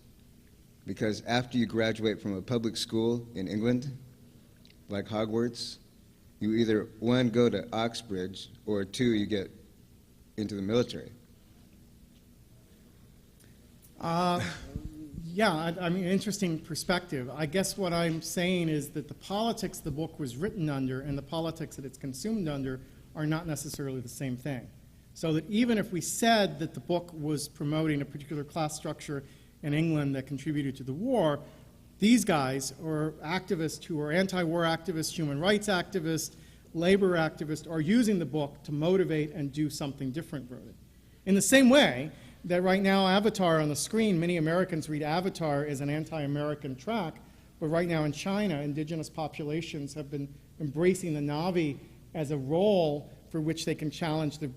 Because after you graduate from a public school in England, like Hogwarts, you either, 1, go to Oxbridge, or 2, you get into the military. Yeah, I mean, interesting perspective. I guess what I'm saying is that the politics the book was written under and the politics that it's consumed under are not necessarily the same thing. So that even if we said that the book was promoting a particular class structure in England that contributed to the war, these guys, or activists who are anti-war activists, human rights activists, labor activists, are using the book to motivate and do something different with it. In the same way that right now Avatar on the screen, many Americans read Avatar as an anti-American track, but right now in China, indigenous populations have been embracing the Na'vi as a role for which they can challenge the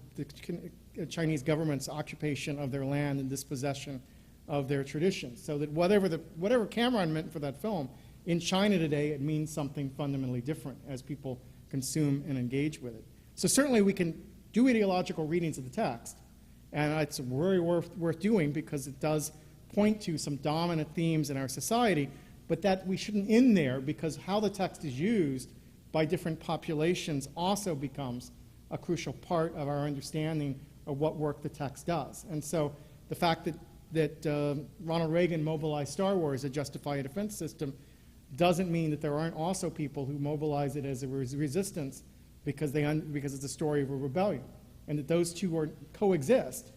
Chinese government's occupation of their land and dispossession of their traditions. So that whatever Cameron meant for that film, in China today it means something fundamentally different as people consume and engage with it. So certainly we can do ideological readings of the text, and it's very worth doing because it does point to some dominant themes in our society, but that we shouldn't end there because how the text is used by different populations also becomes a crucial part of our understanding of what work the text does. And so the fact that Ronald Reagan mobilized Star Wars to justify a defense system doesn't mean that there aren't also people who mobilize it as a resistance because it's a story of a rebellion, and that those two coexist,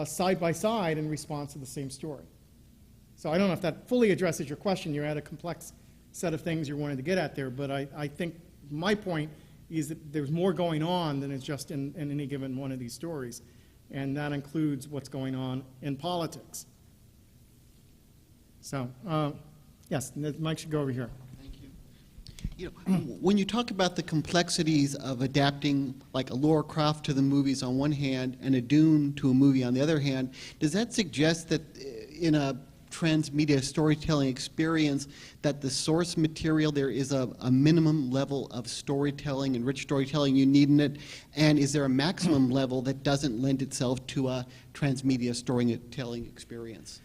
side by side in response to the same story. So I don't know if that fully addresses your question. You had a complex set of things you wanted to get at there, but I think my point is that there's more going on than is just in any given one of these stories, and that includes what's going on in politics. So, yes, Mike should go over here. Thank you. When you talk about the complexities of adapting like a Lara Croft to the movies on one hand and a Dune to a movie on the other hand, does that suggest that in a transmedia storytelling experience that the source material, there is a minimum level of storytelling and rich storytelling you need in it, and is there a maximum level that doesn't lend itself to a transmedia storytelling experience?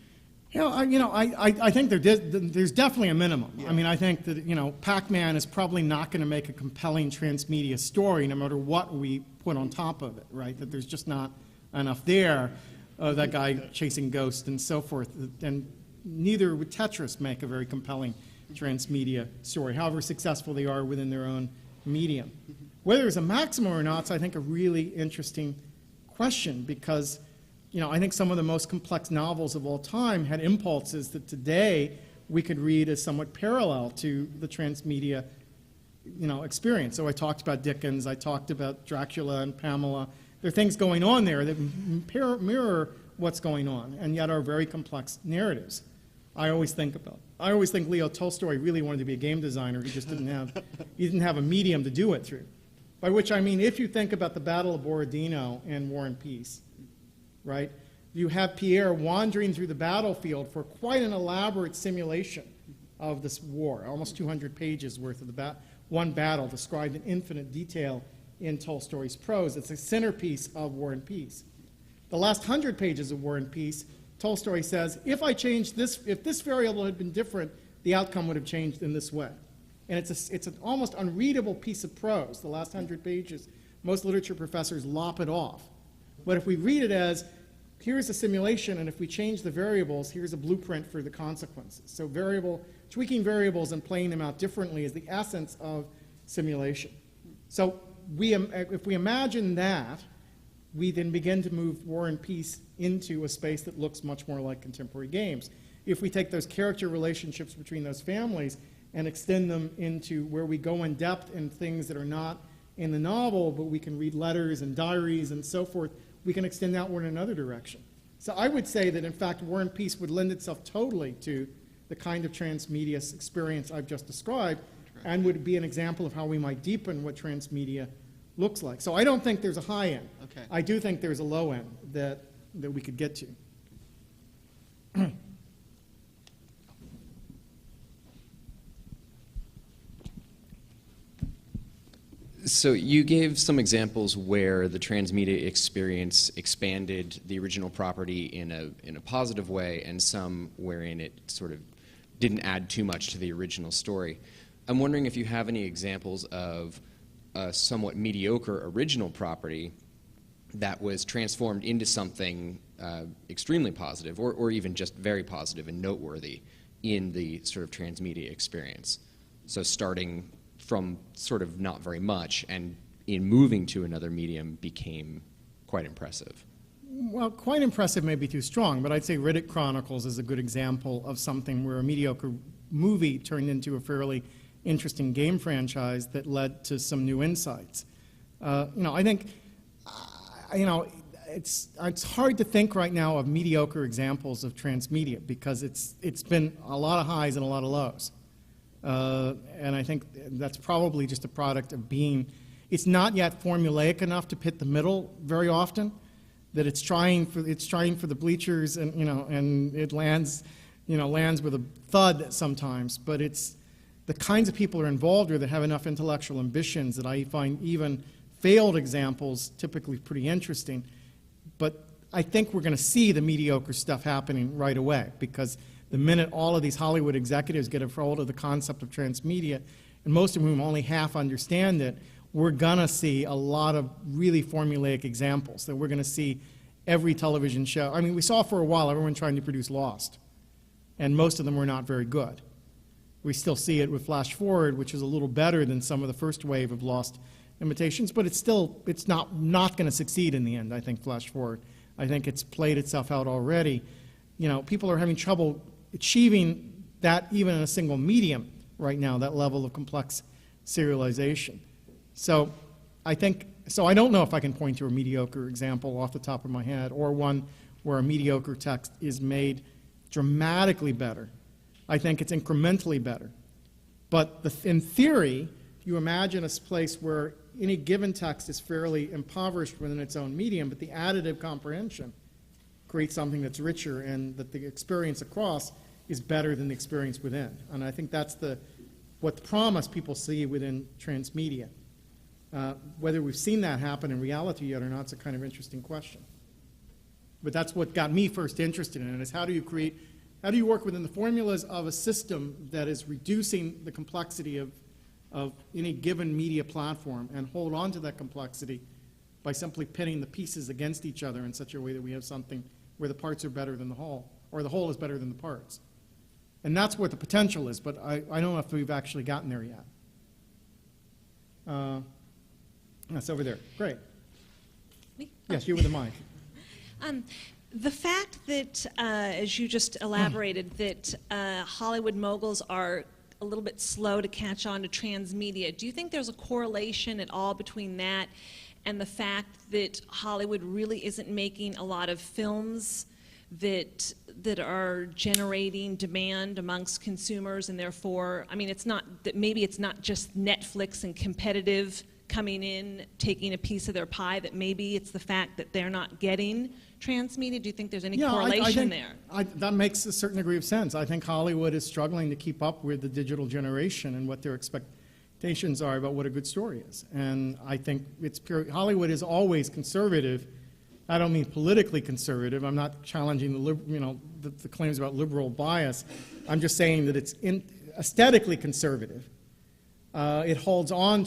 I think there's definitely a minimum. Yeah. I mean, I think that, Pac-Man is probably not going to make a compelling transmedia story no matter what we put on top of it, right? That there's just not enough there. That guy chasing ghosts and so forth. And neither would Tetris make a very compelling transmedia story, however successful they are within their own medium. Whether there's a maximum or not is, I think, a really interesting question because, I think some of the most complex novels of all time had impulses that today we could read as somewhat parallel to the transmedia, experience. So I talked about Dickens, I talked about Dracula and Pamela. There are things going on there that mirror what's going on, and yet are very complex narratives. I always think Leo Tolstoy really wanted to be a game designer. He just didn't have a medium to do it through. By which I mean, if you think about the Battle of Borodino in War and Peace, right? You have Pierre wandering through the battlefield for quite an elaborate simulation of this war, almost 200 pages worth of one battle described in infinite detail in Tolstoy's prose. It's a centerpiece of War and Peace. The last 100 pages of War and Peace, Tolstoy says, if this variable had been different, the outcome would have changed in this way. And it's an almost unreadable piece of prose, the last 100 pages. Most literature professors lop it off. But if we read it as, here's a simulation, and if we change the variables, here's a blueprint for the consequences. So tweaking variables and playing them out differently is the essence of simulation. So if we imagine that, we then begin to move War and Peace into a space that looks much more like contemporary games. If we take those character relationships between those families and extend them into where we go in depth in things that are not in the novel, but we can read letters and diaries and so forth, we can extend outward in another direction. So I would say that, in fact, War and Peace would lend itself totally to the kind of transmedia experience I've just described, and would be an example of how we might deepen what transmedia looks like. So I don't think there's a high end. Okay. I do think there's a low end that we could get to. So you gave some examples where the transmedia experience expanded the original property in a positive way, and some wherein it sort of didn't add too much to the original story. I'm wondering if you have any examples of a somewhat mediocre original property that was transformed into something extremely positive, or even just very positive and noteworthy in the sort of transmedia experience. So starting from sort of not very much, and in moving to another medium became quite impressive. Well, quite impressive may be too strong, but I'd say Riddick Chronicles is a good example of something where a mediocre movie turned into a fairly interesting game franchise that led to some new insights. I think, it's hard to think right now of mediocre examples of transmedia because it's been a lot of highs and a lot of lows. And I think that's probably just a product of it's not yet formulaic enough to pit the middle very often, that it's trying for the bleachers, and and it lands with a thud sometimes. But it's the kinds of people who are involved here that have enough intellectual ambitions that I find even failed examples typically pretty interesting. But I think we're going to see the mediocre stuff happening right away, because the minute all of these Hollywood executives get a hold of the concept of transmedia, and most of whom only half understand it, we're going to see a lot of really formulaic examples, that we're going to see every television show. I mean, we saw for a while everyone trying to produce Lost, and most of them were not very good. We still see it with Flash Forward, which is a little better than some of the first wave of Lost imitations, but it's not going to succeed in the end, I think, Flash Forward. I think it's played itself out already. People are having trouble achieving that even in a single medium right now, that level of complex serialization. So I don't know if I can point to a mediocre example off the top of my head, or one where a mediocre text is made dramatically better. I think it's incrementally better. But in theory, you imagine a place where any given text is fairly impoverished within its own medium, but the additive comprehension create something that's richer, and that the experience across is better than the experience within. And I think that's what the promise people see within transmedia. Whether we've seen that happen in reality yet or not is a kind of interesting question. But that's what got me first interested in it, is how do you work within the formulas of a system that is reducing the complexity of any given media platform, and hold on to that complexity by simply pitting the pieces against each other in such a way that we have something where the parts are better than the whole, or the whole is better than the parts. And that's what the potential is, but I don't know if we've actually gotten there yet. That's over there. Great. Me? Yes, you with the mic. The fact that, as you just elaborated, that Hollywood moguls are a little bit slow to catch on to transmedia, do you think there's a correlation at all between that and the fact that Hollywood really isn't making a lot of films that are generating demand amongst consumers, and therefore, I mean, it's not that maybe it's not just Netflix and competitive coming in, taking a piece of their pie, that maybe it's the fact that they're not getting transmedia? Do you think there's any correlation there? That makes a certain degree of sense. I think Hollywood is struggling to keep up with the digital generation and what their expectations are about what a good story is. And I think Hollywood is always conservative. I don't mean politically conservative. I'm not challenging the claims about liberal bias. I'm just saying that it's aesthetically conservative. It holds on